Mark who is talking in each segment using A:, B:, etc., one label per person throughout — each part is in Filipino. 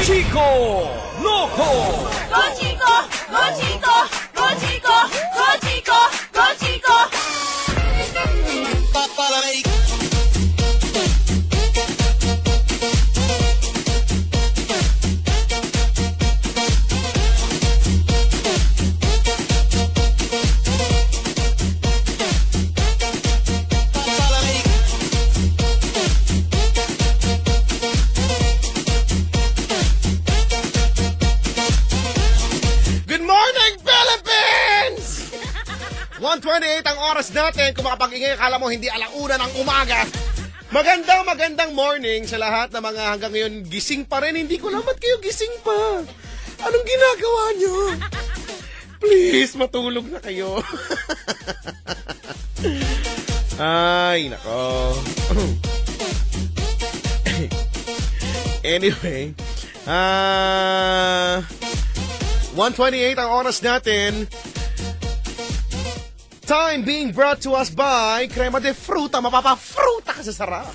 A: Chico Loco!
B: Go Chico! Go Chico! Go Chico! Go Chico! Go Chico!
C: Good morning, Philippines! 1:28 ang oras natin. Kung makapag-ingay, akala mo hindi alauna ng umaga. Magandang morning sa lahat na mga hanggang ngayon gising pa rin. Hindi ko lang ba't kayo gising pa. Anong ginagawa nyo? Please, matulog na kayo. Ay, nako. Anyway, 1:28 ang oras natin. Time being brought to us by Crema de Fruta. Mapapafruta ka sa sarap.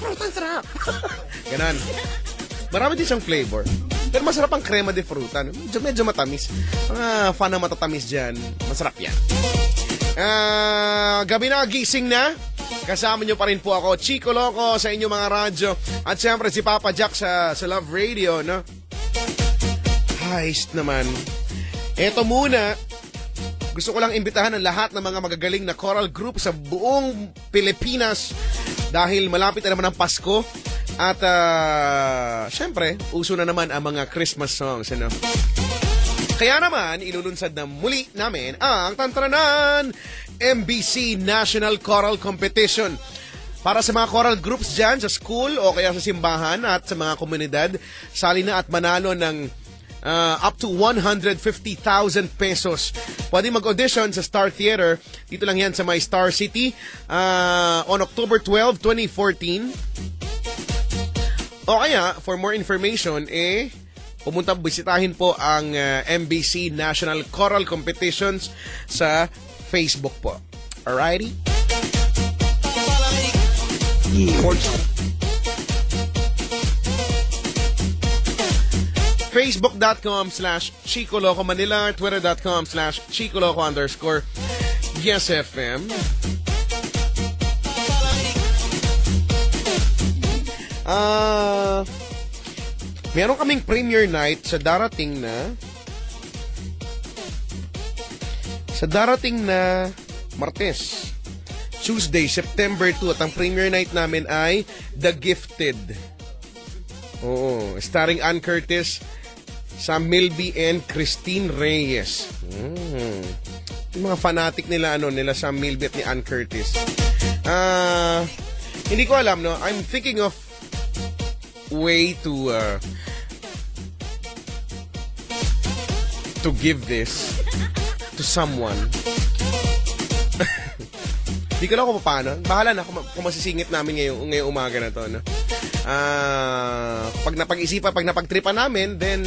C: Fruta ang sarap. Ganon. Marami din siyang flavor. Pero masarap ang Crema de Fruta. No? Medyo matamis. Mga fan na matatamis dyan, masarap yan. Gabi na, gising na. Kasama nyo pa rin po ako, Chico Loco, sa inyong mga radyo. At syempre si Papa Jack sa Love Radio, no? Heist naman. Eto muna, gusto ko lang imbitahan ang lahat ng mga magagaling na choral group sa buong Pilipinas dahil malapit na naman ang Pasko at syempre, uso na naman ang mga Christmas songs, ano? Kaya naman, ilulunsad na muli namin ang Tantranan MBC National Choral Competition. Para sa mga choral groups dyan sa school o kaya sa simbahan at sa mga komunidad, sali na at manalo ng up to 150,000 pesos. Pwede mag-audition sa Star Theater. Dito lang yan sa my Star City on October 12, 2014. O kaya, for more information, bisitahin po ang MBC National Choral Competitions sa Facebook po. Alrighty? Facebook.com/Chico Loco Manila, Twitter.com/Chico Loco_YesFM. Meron kaming premiere night sa darating na Martes, Tuesday, September 2, at ang premiere night namin ay The Gifted. Oo, starring Ann Curtis, Sam Milby, and Christine Reyes. Yung mga fanatic nila, nila Sam Milby at ni Ann Curtis. Hindi ko alam, no? I'm thinking of way to give this to someone. Hindi ko lang kung paano. Bahala na kung masisingit namin ngayong umaga na to, no? Pag napag-isipan, pag napagtripan namin, then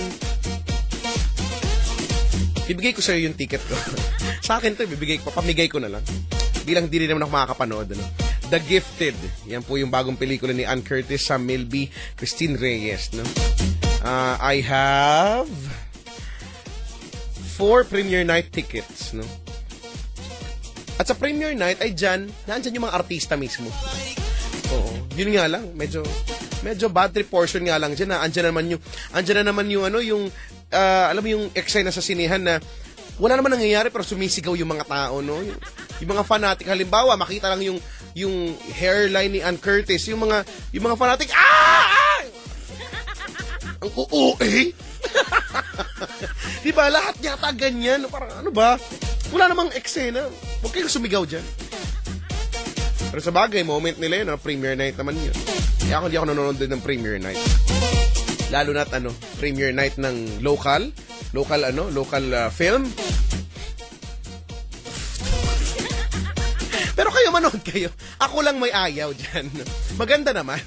C: ibigay ko sa'yo yung ticket ko. Sa akin to, papamigay ko na lang. Bilang di rin naman ako makakapanood, ano? The Gifted. Yan po yung bagong pelikula ni Ann Curtis, Sam Milby, Christine Reyes, no? I have 4 premiere night tickets, no? At sa premiere night ay nandyan yung mga artista mismo. Oo. Yun nga lang, medyo bad trip portion nga lang dyan na andyan na naman yung alam mo yung eksena sa sinehan na wala naman nangyayari pero sumisigaw yung mga tao, no? Yung mga fanatic, halimbawa, makita lang yung hairline ni Ann Curtis, yung mga fanatic, ang oo, diba, lahat yata ganyan, parang ano ba? Wala namang eksena. Huwag kayong sumigaw dyan. Pero sa bagay, moment nila yun, premiere night naman yun. Kaya hindi ako nanonood din ng premiere night. Lalo na't premiere night ng local film. Pero kayo, manood kayo. Ako lang may ayaw dyan. Maganda naman.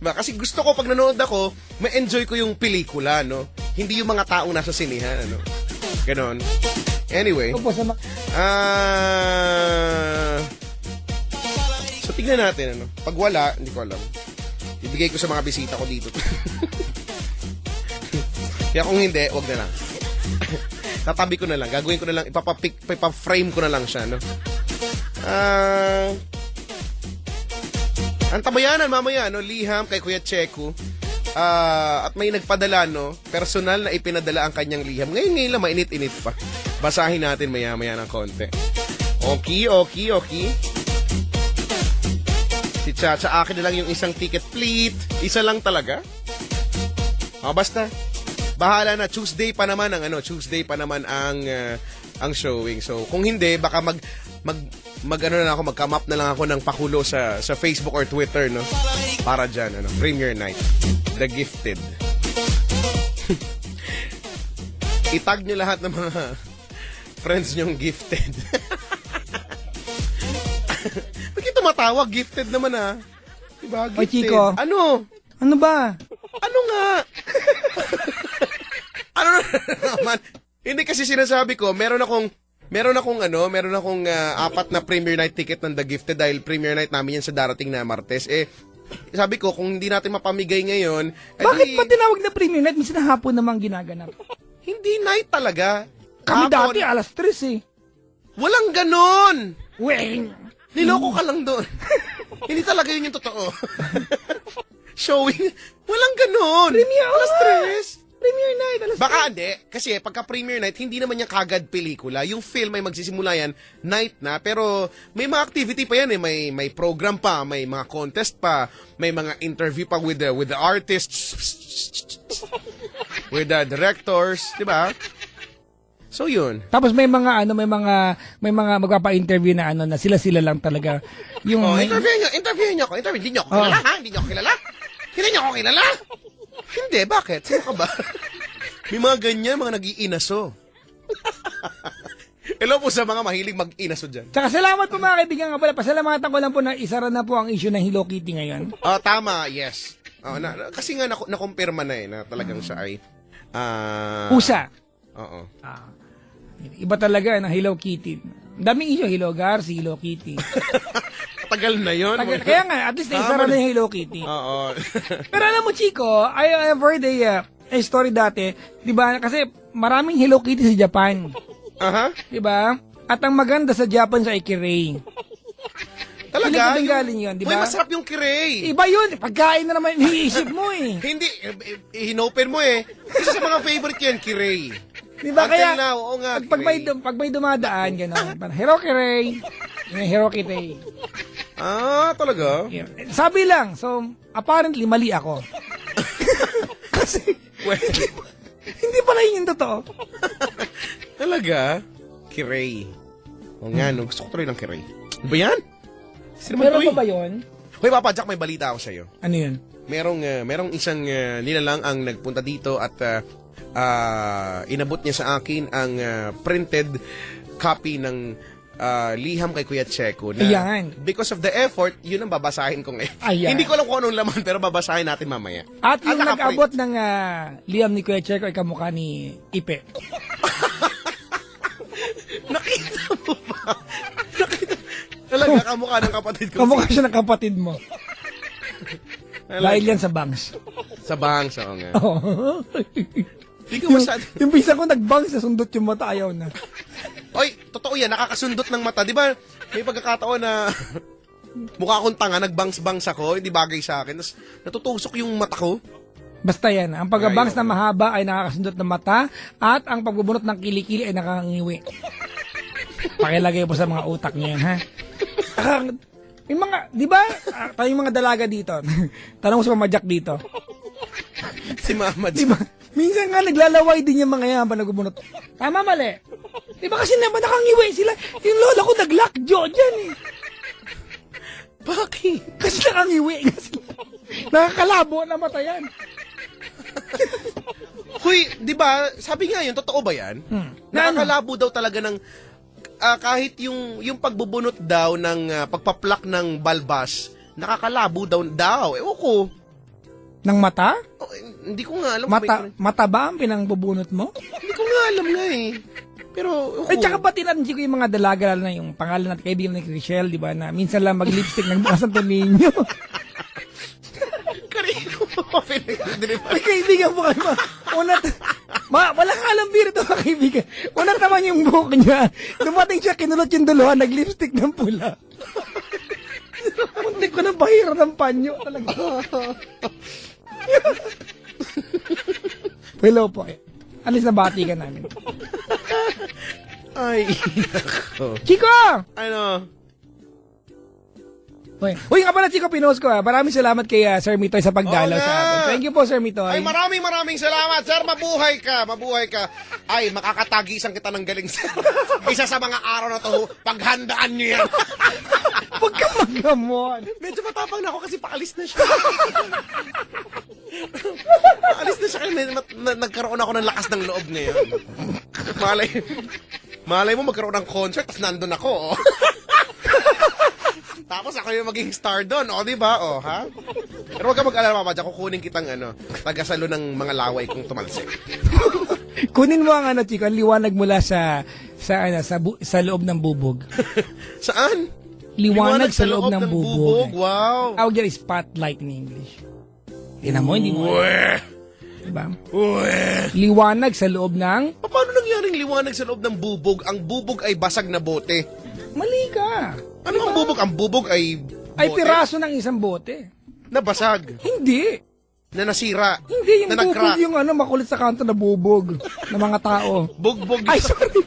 C: Kasi gusto ko pag nanood ako, ma-enjoy ko yung pelikula, no? Hindi yung mga taong nasa sinihan, ano? Ganon. Anyway. So, tignan natin, ano? Pag wala, hindi ko alam. Ibigay ko sa mga bisita ko dito. Kaya kung hindi, wag na lang. Tatabi ko na lang. Gagawin ko na lang. Ipapa-frame ko na lang siya, no? Ang tabayanan mamaya, no? Liham kay Kuya Checo. At may nagpadala, no? Personal na ipinadala ang kanyang liham. Ngayon lang, mainit-init pa. Basahin natin maya-maya ng konti. Okay. Si Chacha, akin na lang yung isang ticket, please. Isa lang talaga? Basta. Bahala na. Tuesday pa naman ang ang showing. So, kung hindi, baka mag-come up na lang ako ng pakulo sa Facebook or Twitter, no? Para dyan, Premiere Night. The Gifted. Itag nyo lahat ng mga friends nyong gifted. Bakit tumatawag? Gifted naman, Diba? Gifted.
D: Oy, Chico.
C: Ano?
D: Ano ba?
C: Ano nga? Ano naman? Hindi kasi sinasabi ko, meron akong 4 na Premiere Night ticket ng The Gifted dahil Premiere Night namin yan sa darating na Martes. Sabi ko, kung hindi natin mapamigay ngayon,
D: Bakit pa tinawag na Premiere Night? Minsan na hapon namang ginaganap.
C: Hindi night talaga.
D: Kami
C: Hapon.
D: dati, alas 3
C: Walang ganon!
D: Weng!
C: Niloko ka lang doon. Hindi talaga yun yung totoo. Showing. Walang ganon. Alas 3.
D: Premiere Night, alas 3.
C: Baka hindi. Kasi pagka Premiere Night, hindi naman yung kagad pelikula. Yung film ay magsisimula yan, night na. Pero may mga activity pa yan May program pa, may mga contest pa, may mga interview pa with the artists, with the directors, di ba? So yun.
D: Tapos may mga magpapa-interview na na sila lang talaga. Yung
C: Interview niyo ako. Hindi niyo ako kilala, ha? Hindi niyo ako kilala? Hindi niyo ako kilala? Hindi, bakit? Sino ka ba? May mga ganyan, mga nag-iinaso. Hello po sa mga mahilig mag-inaso dyan.
D: Tsaka salamat po mga kaibigan nga pala. Pasalamatan ko lang po na isara na po ang issue ng Hello Kitty ngayon.
C: Tama, yes. Kasi nga nakumpirma na na talagang siya ay...
D: Pusa.
C: Oo.
D: Iba talaga ng Hello Kitty. Daming issue, Hello Garci, Hello Kitty.
C: Tagal na yun.
D: Kaya nga, at least naisara na yung Hello Kitty.
C: Oo.
D: Pero alam mo, Chico, I have heard a story dati, di ba? Kasi maraming Hello Kitty sa Japan.
C: Aha.
D: Di ba? At ang maganda sa Japan sa Kirei.
C: Talaga?
D: Hindi galing yun, di ba?
C: Uy, masarap yung kirei.
D: Iba yun. Pagkain na naman, iniisip mo
C: Hindi, hinopen mo Isa sa mga favorite yan, kirei.
D: Di ba
C: Until
D: kaya,
C: now, oo nga,
D: pag may dumadaan, gano'n. Parang, Hello Kirei. Hello Kitty.
C: Talaga?
D: Yeah. Sabi lang, so, apparently, mali ako. Kasi, hindi pala yun yung totoo.
C: Talaga? Kirei. O nga, gusto ko tuloy ng kirei. Ano ba yan?
D: Meron pa ba yun?
C: Hoy, Papa Jack, may balita ako sa'yo.
D: Ano yun?
C: Merong isang nilalang ang nagpunta dito at inabot niya sa akin ang printed copy ng liham kay Kuya Checo na
D: Ayan.
C: because of the effort, yun ang babasahin ko ngayon.
D: Ayan.
C: Hindi ko alam kung anong laman pero babasahin natin mamaya.
D: At yung
C: nakaprint.
D: nag-abot ng liham ni Kuya Checo ay kamukha ni Ipe.
C: Nakita mo ba? Talaga kamukha ng kapatid ko.
D: Kamukha siya ng kapatid mo. Dahil yan sa bangs.
C: Sa bangs, oo nga.
D: Oo.
C: Hindi ko masyado.
D: Yung pinsan ko nag-bangs, nasundot yung mata, ayaw na.
C: Oy, totoo yan, nakakasundot ng mata. Di ba, may pagkakataon na mukha akong tanga, nagbangs-bangs ako, hindi bagay sa akin. Tapos natutusok yung mata ko.
D: Basta yan, ang pag-bangs na mahaba ay nakakasundot ng mata at ang pagbubunot ng kilikili ay nakangiwi. Pakilagay po sa mga utak niyo yan, ha? Yung mga, di ba, tayong mga dalaga dito, tanong mo sa Mama Jack dito.
C: Si Mama
D: Di ba? Minsan nga naglalaway din yung mga yan pa nagbubunot. Tama, mali. Di ba kasi naman nakangiwi sila? Yung lola ko nag-lockjaw dyan eh.
C: Bakit?
D: Kasi nakangiwi. Nakakalabo na mata yan.
C: Huy, di ba, sabi nga yun, totoo ba yan? Nakakalabo daw talaga ng, kahit yung pagbubunot daw ng pagpaplak ng balbas, nakakalabo daw. Ewan ko.
D: Ng mata?
C: Oh, hindi ko nga alam.
D: Mata ba ang pinangbubunot mo?
C: Hindi ko nga alam nga eh. Pero,
D: Ay, tsaka pati natin ko yung mga dalaga, lalo na yung pangalan natin, kaibigan ni Chriselle, di ba, na minsan lang mag-lipstick ng bukas ng ninyo.
C: Kanino mo pinag-deliver?
D: May kaibigan po kayo. Wala kang alam biro ito, mga kaibigan. Unang naman yung buhok niya. Dumating siya, kinulot yung duluhan, nag-lipstick ng pula. Muntik ko ng bahira ng panyo talaga. Hello po. Alis na bati ka namin.
C: Ay, nako.
D: Chico!
C: Ano?
D: Uy, nga pala, Chico, pinost ko. Maraming salamat kay Sir Mitoy sa pagdalaw sa atin. Thank you po, Sir Mitoy.
C: Ay, maraming salamat, sir. Mabuhay ka. Ay, makakatagisan kita ng galing, sir. Isa sa mga araw na to, paghandaan niyo yan.
D: Huwag ka maggamon.
C: Medyo matapang na ako kasi paalis na siya. Paalis na siya kasi nagkaroon ako ng lakas ng loob ngayon. Malay mo magkaroon ng concert tapos nandun ako. Tapos ako yung maging star doon, di ba? Ha? Pero huwag ka mag-alala, Papa Jack, kukunin kitang tagasalo ng mga laway kong tumalsik.
D: Kunin mo ang Chico, ang liwanag mula sa loob ng bubog.
C: Saan?
D: Liwanag sa loob ng bubog.
C: Wow.
D: Tawag dyan, spotlight in English. Tinan mo, hindi mo. Diba? Liwanag sa loob ng...
C: Paano nangyaring liwanag sa loob ng bubog? Ang bubog ay basag na bote.
D: Mali ka.
C: Ano ang bubog? Ang bubog ay bote?
D: Ay piraso ng isang bote.
C: Nabasag.
D: Hindi.
C: Na nasira.
D: Hindi, yung
C: na
D: bubog yung makulit sa kanto na bubog ng mga tao.
C: Bugbog.
D: Ay, sorry.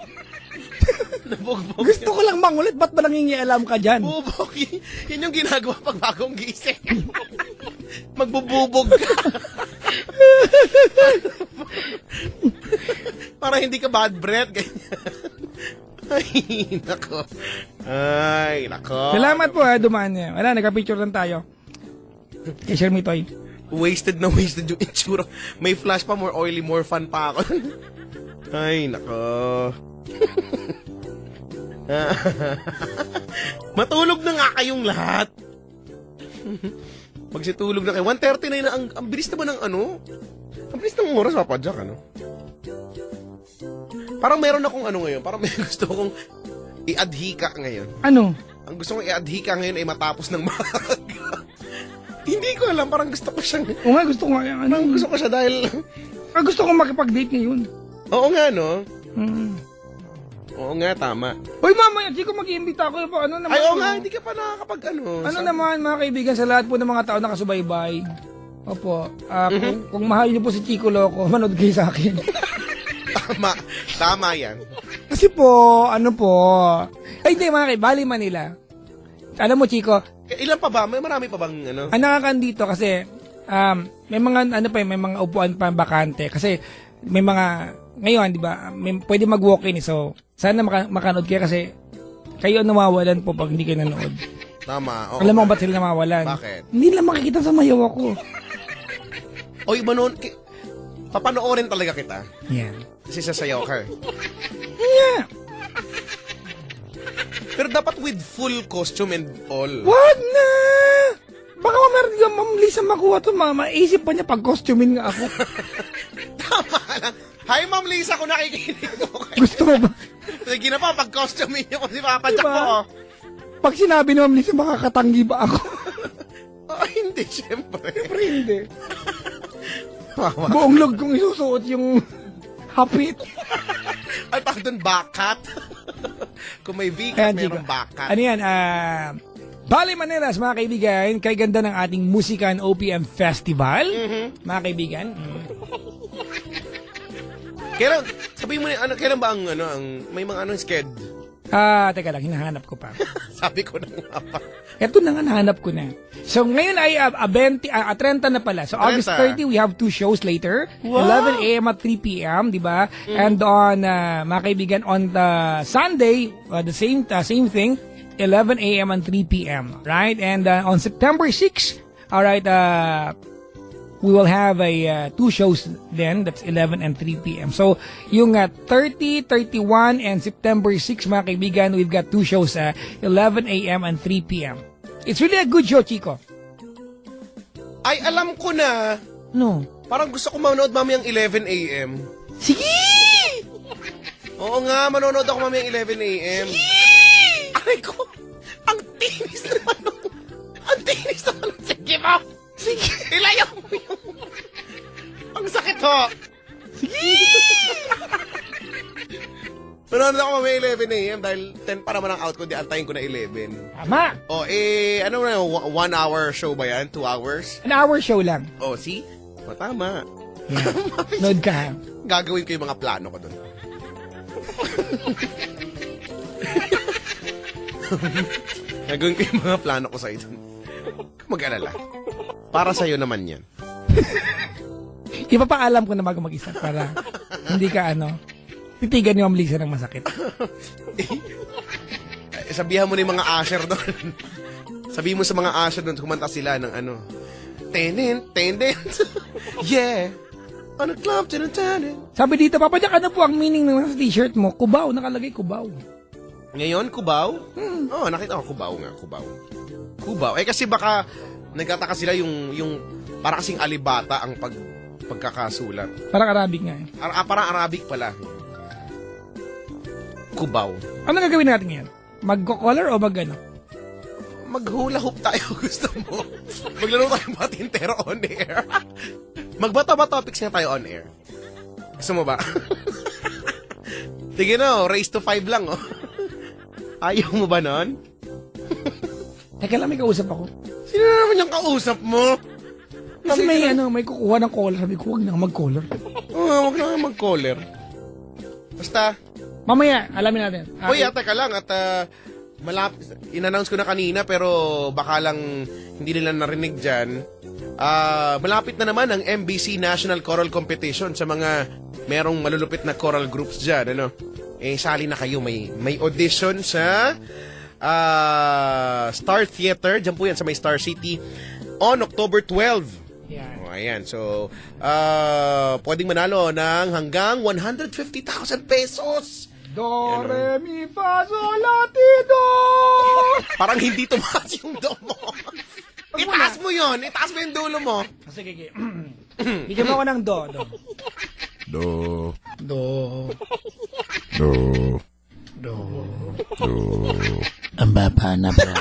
C: Nabugbog.
D: Gusto ko lang mangulit, ba't ba nangingialam ka dyan?
C: Bubog. Yan yung ginagawa pag bagong gising. Magbububog ka. Para hindi ka bad breath. Ay, nako.
D: Salamat po dumaan niya. Wala, nagka-picture lang tayo. Kay Sir Mitoy.
C: Wasted yung itsura. May flash pa, more oily, more fun pa ako. Ay, nako. Matulog na nga kayong lahat. Magsitulog na kayo. 1:30 na yun. Ang bilis naman ng Ang bilis ng oras, Papa Jack, Parang meron akong ngayon. Parang may gusto kong i-adhika ngayon.
D: Ano?
C: Ang gusto kong i-adhika ngayon ay matapos ng maaga. Hindi ko alam. Parang gusto ko siyang...
D: Oo nga, gusto ko nga.
C: Parang gusto ko siya dahil...
D: gusto ko makipag-date ngayon.
C: Oo nga, no?
D: Hmm.
C: Oo nga, tama.
D: Uy, mamaya, di ko mag-iimbita ako. Naman,
C: ay, oo nga, hindi ka pa nakakapag
D: naman, mga kaibigan, sa lahat po ng mga tao nakasubaybay. Opo. Kung mahal niyo po si Chico Loco, manood kayo sa akin.
C: Tama yan.
D: Kasi po, ay, hindi, mga kaibigan, Bali, Manila. Alam mo, Chico,
C: ilan pa ba? May marami pa bang
D: Ang nakakandito kasi, may mga, may mga upuan pa bakante. Kasi, may mga, ngayon, di ba, pwede mag-walk-in. So, sana makanood kayo kasi kayo ang nawawalan po pag hindi kayo nanood.
C: Tama.
D: Alam mo ba't sila nawawalan?
C: Bakit?
D: Hindi lang makikita sa mayaw ako.
C: Oy, manon, papanoorin talaga kita.
D: Yan.
C: Kasi sasayaw ka.
D: Yeah.
C: Pero dapat with full costume and all.
D: Wag na! Baka meron ka, Ma'am Lisa, makuha ito. Maisip pa niya pag-costumin nga ako.
C: Tama lang. Hi, Ma'am Lisa, kung nakikinig ko kayo.
D: Gusto mo ba?
C: Sige na pa, pag-costumin niyo ko si Papa Jack
D: Diba?
C: po.
D: Pag sinabi ni Ma'am Lisa, makakatanggi ba ako?
C: Hindi, syempre.
D: Siyempre hindi. Buong log kong isusuot yung hapit.
C: Ay, pag doon, bakat. Kung may bigat, mayroong bakat.
D: Ano yan, Bali Maneras, mga kaibigan, kay ganda ng ating musika and OPM Festival. Mga kaibigan.
C: Kailan, sabihin mo na, kailan ba may mga sked?
D: Teka lang, hinahanap ko pa.
C: Sabi ko na nga pa.
D: Ito na nga, nahanap ko na. So, ngayon ay 30 na pala. So,
C: 30.
D: August 30, we have 2 shows later.
C: Wow.
D: 11 a.m. at 3 p.m., di ba? And on, mga kaibigan, on the Sunday, the same thing, 11 a.m. and 3 p.m., right? And on September 6, all right, we will have 2 shows then, that's 11 and 3 p.m. So, yung 30, 31, and September 6, mga kaibigan, we've got 2 shows, 11 a.m. and 3 p.m. It's really a good show, Chico.
C: Ay, alam ko na.
D: No.
C: Parang gusto ko manood mamayang 11 a.m.
D: Sige!
C: Oo nga, manonood ako mamayang 11 a.m. Sige! Aray ko, ang tinis naman. Ang tinis naman. Sige mo. Sige. Ilayaw mo yung... Ang sakit ho.
D: Sige!
C: Manonood ako may 11 a.m. dahil 10 pa naman ang out ko, di antayin ko na 11.
D: Tama.
C: O, ano na, 1 hour show ba yan? 2 hours?
D: An hour show lang.
C: O, see? O, tama.
D: Yeah. Nood ka.
C: Gagawin ko yung mga plano ko doon. Gagawin ko yung mga plano ko sa'yo doon. Mag-alala. Para sa'yo naman yan.
D: Ipapaalam ko na bago mag-isa para hindi ka titigan yung Lisa ng masakit.
C: Sabihan mo na yung mga usher doon. Sabihin mo sa mga usher doon, kumanta sila ng Tenen. Yeah. On a club, tenen.
D: Sabi dito, Papa Jack, ano po ang meaning ng nasa t-shirt mo? Kubaw, nakalagay kubaw.
C: Ngayon, kubaw? Oo, nakita ko kubaw nga, kubaw. Kasi baka nagtataka sila yung para kasing alibata ang pagkakasulat.
D: Parang Arabic nga eh.
C: Parang Arabic pala. Kubaw.
D: Ano gagawin natin ngayon? Mag-color o
C: Mag-hula hoop tayo, gusto mo. Maglaro tayo batintero on air. Magbata ba topics na tayo on air? Gusto mo ba? Tingin race to 5 lang, Ayaw mo ba nun?
D: Teka lang, may kausap ako.
C: Sino na naman yung kausap mo?
D: Kasi may kukuha ng color. Sabi ko, huwag na mag-color.
C: Huwag na mag-color. Basta.
D: Mamaya, alamin natin.
C: Uy, teka lang. At in-announce ko na kanina pero baka lang hindi nila narinig dyan. Malapit na naman ang MBC National Choral Competition sa mga merong malulupit na choral groups dyan. Sali na kayo. May audition sa Star Theater. Diyan po yan sa may Star City on October 12.
D: Yan.
C: Ayan. So, pwedeng manalo ng hanggang 150,000 pesos.
D: Do, re, mi, fa, sol, la, ti, do.
C: Parang hindi tumaas yung do mo. Itaas mo yun. Itaas mo yung dulo mo.
D: Sige. Bigyan mo ako ng do.
C: Do.
D: Do.
C: Do.
D: Do.
C: Do.
D: Ang baba na ba?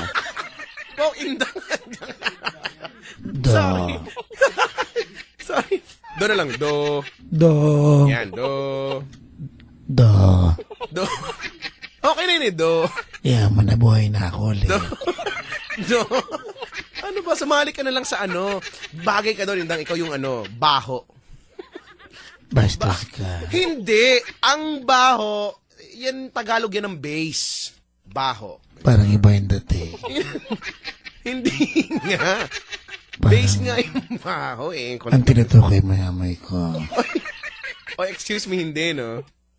C: Indang.
D: Do.
C: Sorry. Do na lang. Do.
D: Do.
C: Yan. Do.
D: Do.
C: Do. Okay na yun do.
D: Yeah, manabuhay na ako ulit.
C: Do. Ano ba? Sumali ka na lang sa Bagay ka doon, Indang. Ikaw yung baho.
D: Bastos ka.
C: Hindi. Ang baho, yan Tagalog yan ng bass. Baho.
D: Parang iba yung dati.
C: Hindi nga. Bass nga yung baho
D: Ang tinutukoy mayamay ko.
C: Excuse me, hindi,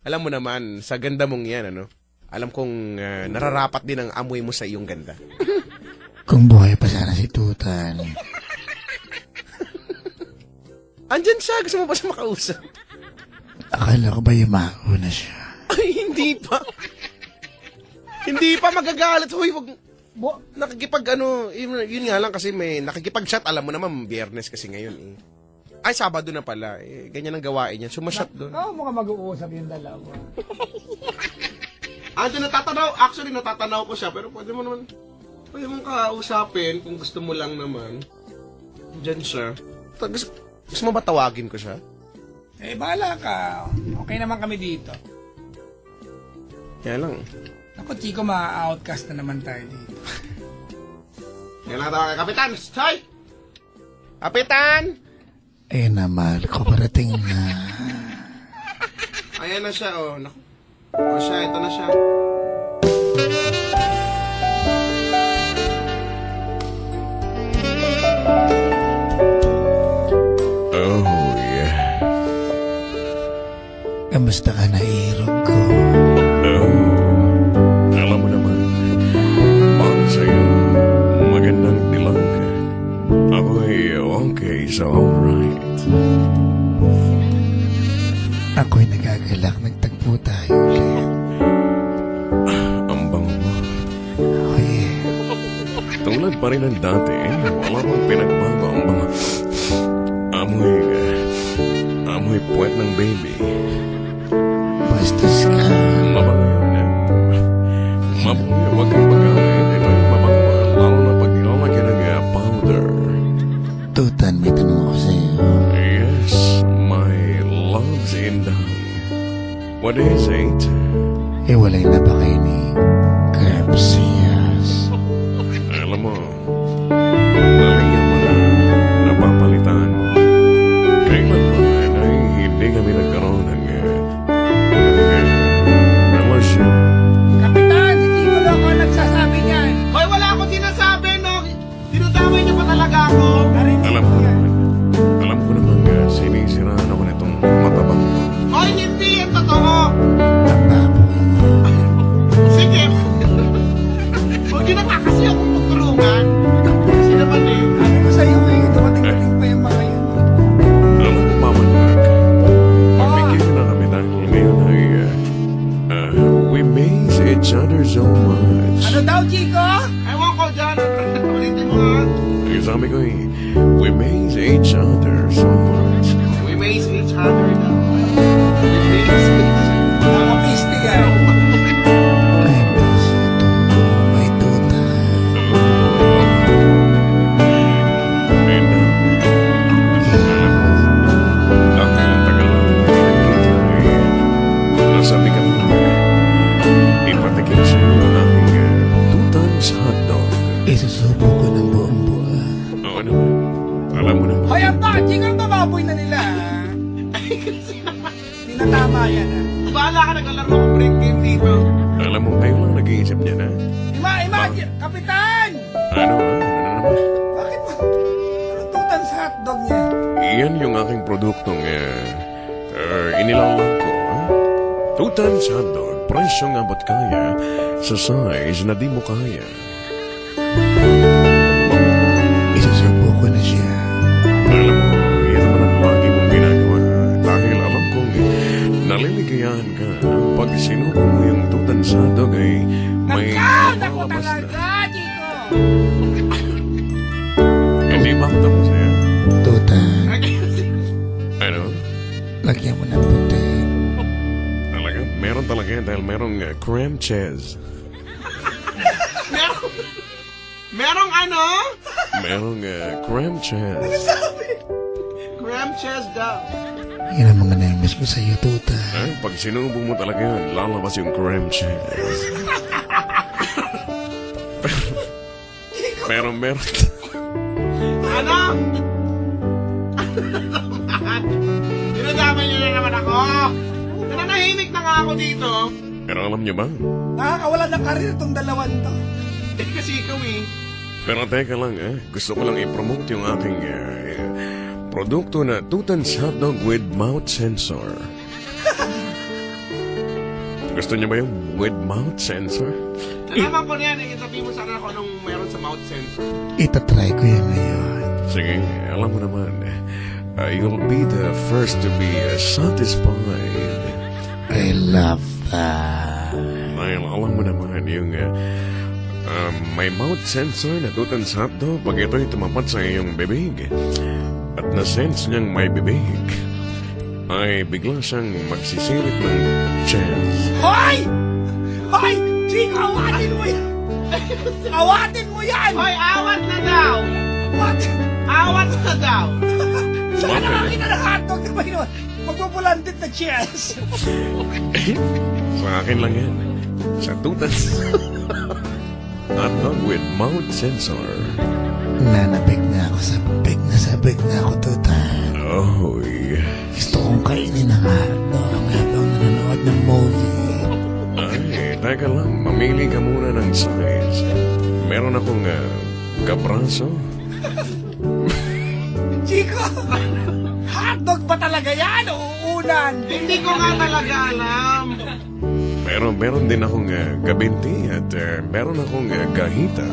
C: Alam mo naman, sa ganda mong yan, Alam kong nararapat din ang amoy mo sa iyong ganda.
D: Kung buhay pa sana si Tutan.
C: Andyan siya. Gusto mo ba siya makausap?
D: Akala ko ba yumao na siya?
C: Ay, hindi pa. Hindi pa magagalit. Hoy, wag... yun nga lang kasi may nakikipag-chat. Alam mo naman, Biyernes kasi ngayon Ay, Sabado na pala. Ganyan ang gawain niya. Sumasyat doon.
D: Mukhang mag-uusap yung dalawa.
C: Actually, natatanaw ko siya. Pero pwede mong kausapin kung gusto mo lang naman. Diyan siya. Gusto mo ba tawagin ko siya?
D: Bahala ka. Okay naman kami dito.
C: Kaya lang.
D: Ako, Chico, ma-outcast na naman tayo dito.
C: Kaya lang tawagin. Kapitan! Hoy! Kapitan!
D: Ayun na, mahal ko. Parating na.
C: Ayan na siya, Naku. Siya, ito na siya. Oh, yeah.
D: Kamusta ka na, irog ko?
A: Alam mo naman, para sa'yo, magandang dilag. Ako'y okay, so alright.
D: Ako'y nagagalak. Nagtagpo tayo ulit.
A: Ang bango mo.
D: Oh, yeah.
A: Tulad pa rin ng dati, wala bang pinagbago ang mga amoy puwet ng baby.
D: Bastos ka.
A: Mabango yun. Mabango yun. Huwag kang magalit. Ito yung mabango. Lalo na pag nilalagyan ng powder.
D: Tutan, may tanong ako sa'yo.
A: Yes, my love's in the... What is it?
E: Iwalay na ba kayo ni Garcias?
A: Alam mo, mali ang mga napapalitan mo. Kailanman ay hindi kami nagkaroon ng relasyon.
D: Kapitan, si Chico Loco nagsasabi niyan.
C: Hoy, wala akong sinasabi, no? Dinudamay niyo pa talaga ako.
A: Alam ko naman sinisiraan ako nitong matabang mo.
C: Hoy, hindi yan totoo.
E: Ang baboy mo.
C: Sige. Huwag niyo na nga kasi akong magtulungan. Kasi naman eh.
D: Sabi ko sa'yo dumating-dating pa yung mga yun.
A: Alam mo, Mamanyak, pagbigyan na kami dahil ngayon ay we miss each other so much.
D: Ano daw, Chico?
C: Ewan ko dyan. Ulitin mo ha.
A: Ay, sabi ko we miss each other so much.
C: We miss each other now. We miss each other.
D: Nakapiste yan.
E: I miss you too, my tuta.
A: And dahil ang tagal na pinagkita ay nasabi ka mo ipatikin siya ng aking tutans hotdog.
E: Isusubo ko ng buong buwan.
A: Oo naman. Alam mo naman.
D: Hoy, ang Chico, ang bababoy na nila. Hindi na tama yan.
C: Bahala ka, naglalaro ko break game dito.
A: Alam mo, kayo lang nag-iisip niya na.
D: Imagine, Kapitan!
A: Ano naman?
D: Bakit mo? Anong tutan sa hotdog niya?
A: Iyan yung aking produktong inilalang ko. Tutans hotdog, presyong abot kaya sa size na di mo kaya.
E: Isusubo ko na siya.
A: Alam mo, yan naman ang lagi mong ginagawa. Dahil alam kong naliligayahan ka pag sinubo mo yung tutans hotdog ay may
D: Nagkada ko
A: lumalabas na.
D: talaga, Chico!
A: Hindi ba ako tapos yan?
E: Tuta,
A: Ano?
E: lagyan mo ng puti.
A: Talaga? Meron talaga yan dahil merong cream cheese.
C: Merong ano?
A: Merong cream cheese.
C: Graham chest daw.
E: Yan ang mga namiss ko sa'yo, tuta.
A: Pag sinubo mo talaga yun, lalabas yung cream cheese. Meron.
C: Ano? Dinadamay niyo na naman ako. Nananahimik na nga ako dito.
A: Pero alam niyo ba?
D: Nakakawala ng karir itong dalawan to.
C: Kasi ikaw eh.
A: Pero teka lang, gusto ko lang i-promote yung aking produkto na Tutans Hotdog with Mouth Sensor. Gusto niyo ba yung with mouth sensor?
C: Nalaman ko na yan. Sabihin mo sana ako nung meron sa mouth sensor.
E: Itatry ko yan ngayon.
A: Sige, alam mo naman, you'll be the first to be satisfied.
E: I love that.
A: Dahil alam mo naman yung may mouth sensor na Tutans Hotdog pag ito'y tumapat sa iyong bibig at na-sense niyang may bibig ay bigla siyang magsisilip ng chance.
D: Hoy! Hoy! Chico, awatin mo yan! Awatin mo yan!
C: Hoy, awat na daw!
D: What?
C: Awat na daw!
D: Saan nakakita ng hotdog na may naman? Magpupulantit na cheers!
A: Sa akin lang yan. Sa Tutans Hotdog with mouth sensor.
E: Nanabig na ako sa big na ako, tuta.
A: Oh, yeah.
E: Gusto kong kainin ang hotdog habang nanonood ng movie.
A: Ay, teka lang. Mamili ka muna ng size. Meron akong kabraso.
D: Chico! Hotdog ba talaga yan? Uunan!
C: Hindi ko nga talaga alam.
A: Pero meron din akong gabinti at meron akong gahita.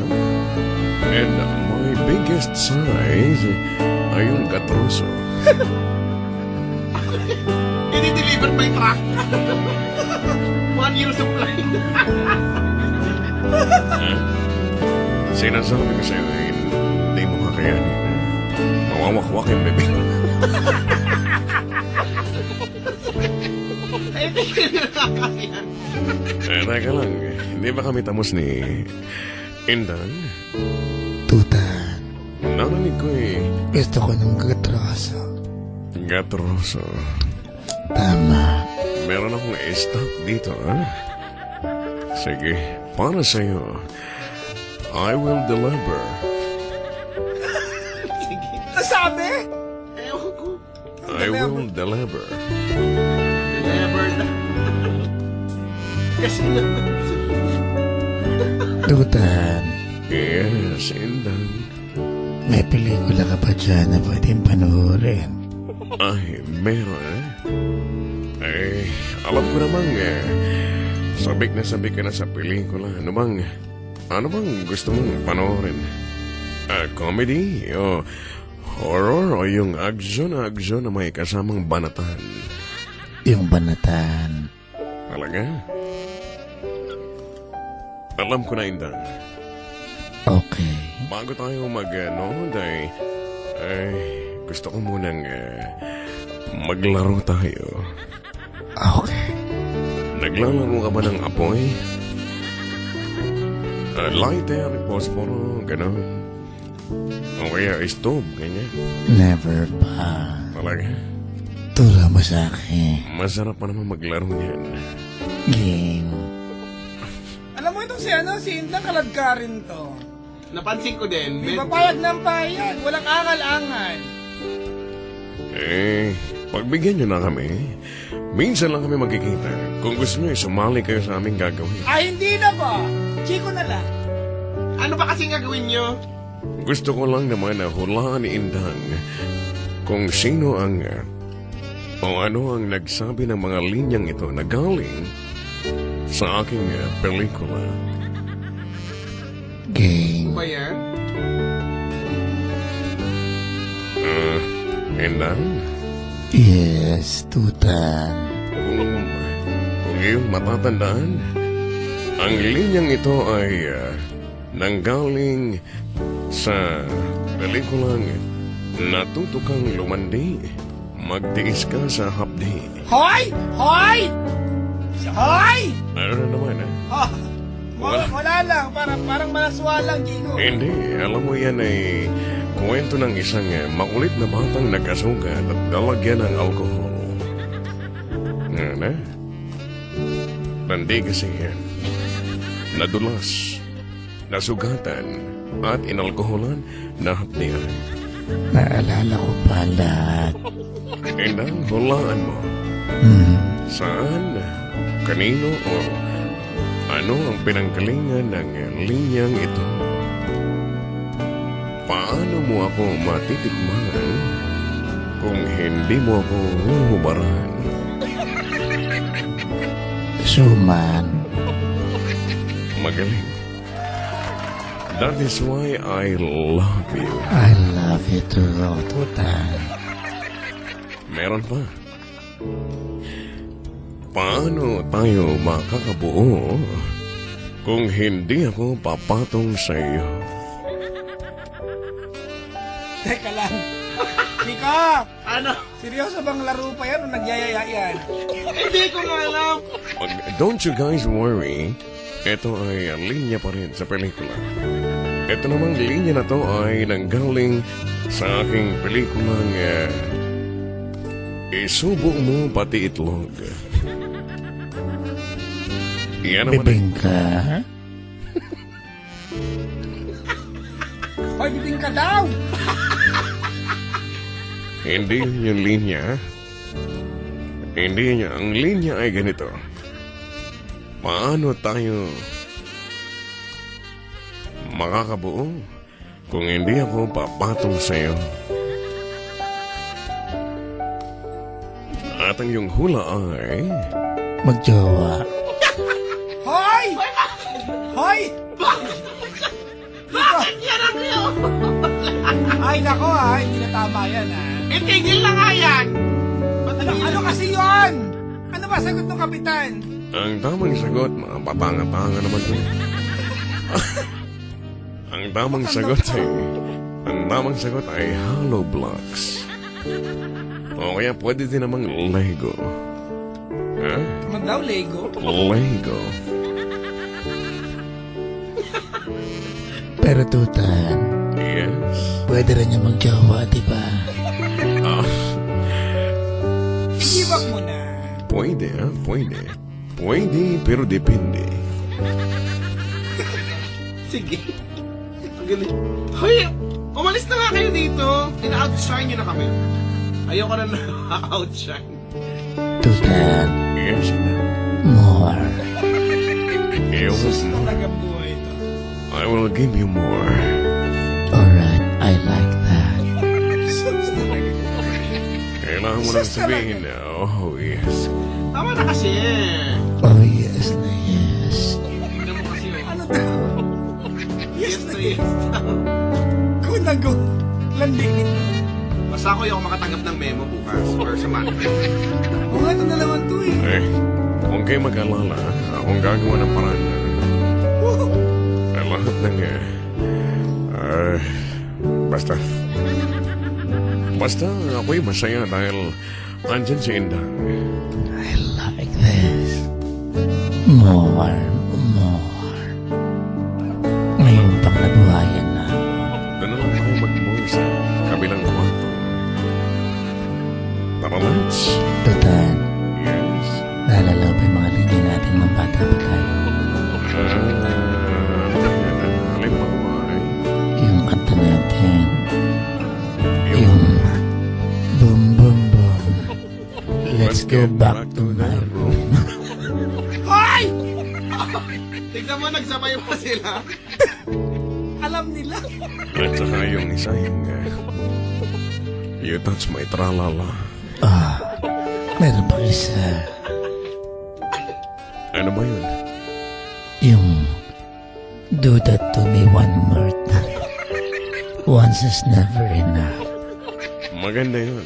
A: And my biggest size ay yung katroso.
C: I-deliver by truck. 1 year supply.
A: Sinasabi ko sa'yo, hindi mo kakayanin. Mawawakwak yung bebe.
C: Ay, hindi ko nakakayan.
A: Teka lang, hindi ba kami tamos ni Indan?
E: Tuta,
A: Narinig ko
E: gusto ko ng katroso.
A: Gatroso.
E: Tama.
A: Meron akong stock dito, ha? Sige, para sa'yo, I will deliver.
D: Nasabi?
B: Ewan ko.
A: I will deliver.
B: Never na. Kasi na.
E: Tutan,
A: Yes, Indan.
E: may pelikula ka pa dyan na pwedeng panoorin.
A: Ay, meron eh. Alam ko namang sabik ka na sa pelikula. Ano bang gusto mong panoorin? Comedy? O horror? O yung action na may kasamang banatan?
E: Yung banatan.
A: Talaga? Alam ko na, Indang.
E: Okay.
A: Bago tayo mag-nood ay gusto ko munang maglaro tayo.
E: Okay.
A: Naglalaro ka ba ng apoy? Lighter, posporo, gano'n. O kaya stove, ganyan.
E: Never pa.
A: Talaga?
E: Turo mo sa akin.
A: Masarap pa naman maglaro niyan.
E: Game.
D: Alam mo itong si Indang kaladkarin to.
B: Napansin ko din.
D: May papayag ng payag, walang angal-angal.
A: Pagbigyan nyo na kami. Minsan lang kami magkikita. Kung gusto nyo, sumali kayo sa aming gagawin.
D: Ay, hindi na ba? Chico na lang.
B: Ano ba kasing gagawin nyo?
A: Gusto ko lang naman na hulaan ni Indang kung sino ang o ano ang nagsabi ng mga linyang ito na galing sa aking pelikula.
E: Game.
B: Ba yan?
A: Indang,
E: Yes, Tutan.
A: kung iyong matatandaan, ang linyang ito ay nanggaling sa pelikulang Natuto Kang Lumandi, Magtiis Ka sa Hapdi.
D: Hoy! Hoy! Hoy!
A: Ano na naman,
D: Wala lang, parang malaswa lang, Chico.
A: Hindi, alam mo yan ay kwento ng isang makulit na batang nagkasugat at dalagyan ng alkohol. Nga. Nandi kasi nadulas, nasugatan, at inalkoholan na hapdihan.
E: Naalala ko pa lahat.
A: Indang, hulaan mo. Saan, kanino, o ano ang pinanggalingan ng linyang ito? Paano mo ako matitikman kung hindi mo ako huhubaran?
E: Suman.
A: Magaling. That is why I love you.
E: I love you too, Tutan.
A: Meron pa. Paano tayo makakabuo kung hindi ako papatong sa iyo?
D: Teka lang. Chico!
B: Ano?
D: Seryoso bang laro pa yan o nagyayaya yan?
B: Hindi ko nga alam.
A: Don't you guys worry. Ito ay linya pa rin sa pelikula. Ito namang linya na to ay nanggaling sa aking pelikulang Isubo Mo Pati Itlog. Yan naman.
E: Bibingka.
D: Hoy, bibing ka daw!
A: Hindi yun yung linya. Hindi yun. Ang linya ay ganito. Paano tayo makakabuo kung hindi ako papatong sa'yo? At ang iyong hula ay...
E: Magjowa.
D: Hoy! Hoy!
B: Bakit yan ang yun?
D: Ay, nako hindi na tama yan
B: Itigil na nga yan.
D: Ano kasi yun? Ano ba sagot ng kapitan?
A: Ang tamang sagot, mga patanga-tanga naman to. Ang tamang sagot ay hollow blocks. O kaya pwede din namang Lego. Ha?
D: Ano daw, Lego?
A: Lego.
E: Pero Tutan,
A: Yes.
E: pwede rin niya magjowa, di ba?
D: Give up mo na.
A: Pwede, Pwede, pero depende.
C: Sige. Ang galing. Hoy, umalis na nga kayo dito. Ina-outshine nyo na kami. Ayoko na na-outshine.
E: Tutan,
A: Yes,
E: more.
A: yes.
C: Talaga buhay ito.
A: I will give you more.
E: Alright, I like that.
A: Kailangan mo lang sabihin na, oh yes.
C: Tama na kasi.
E: Oh yes na yes.
C: Tignan mo kasi.
D: Ano to?
C: Yes to yes.
D: Go na go. Landi.
C: Basta ako yung makatanggap ng memo bukas or sa Monday.
D: Oo nga, ito na naman to eh.
A: Eh, huwag kayo mag-alala. Akong gagawa ng paraan na lahat ng basta ako'y masaya dahil andyan si Indang.
E: I like this. More, more. Ngayon pang nabuhayan na ako.
A: Doon na lang tayo mag-mall sa kabilang kwarto. Tara, let's.
E: Tutan,
A: Yes.
E: naalala ko ba yung mga linya natin ng bata pa tayo?
A: Alin pa kumain?
E: Yung kanta natin. Yung boom, boom, boom. Let's go back to my room.
D: Hoy!
C: Tignan mo, nagsabay pa sila.
D: Alam nila.
A: At saka yung isa yung you touch my tralala.
E: Meron pa isa.
A: Ano ba yun?
E: Yung do that to me one more time. Once is never enough.
A: Maganda yun.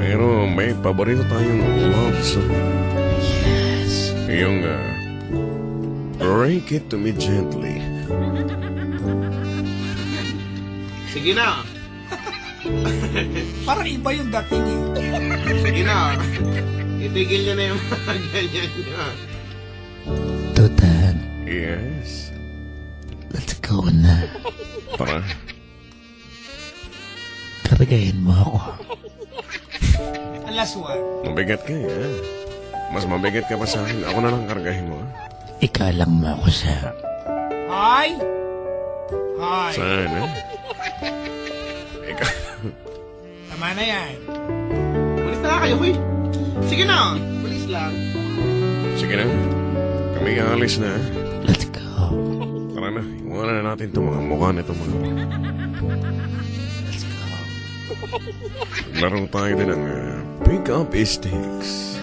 A: Pero may paborito tayong love song.
E: Yes.
A: Yung break it to me gently.
C: Sige na.
D: Parang iba yung dating eh.
C: Sige na. Itigil nyo na yung mga ganyan nyo.
E: Tutan,
A: Yes.
E: let's go na.
A: Tara.
E: Karagayin mo ako.
D: Alas one.
A: Mabigat ka Mas mabigat ka pa sa akin. Ako na lang kargahin mo.
E: Ikalang mo ako sa...
D: Hi! Hi!
A: Sana. Ikaw.
D: Tama na yan.
C: Malis na nga kayo, huy. Sige na. Malis lang.
A: Sige na. Kami aalis na.
E: Let's go.
A: Tara na. Iwanan na natin itong mga mukha nito mga.
E: Let's go.
A: Laro tayo din ng pick up sticks.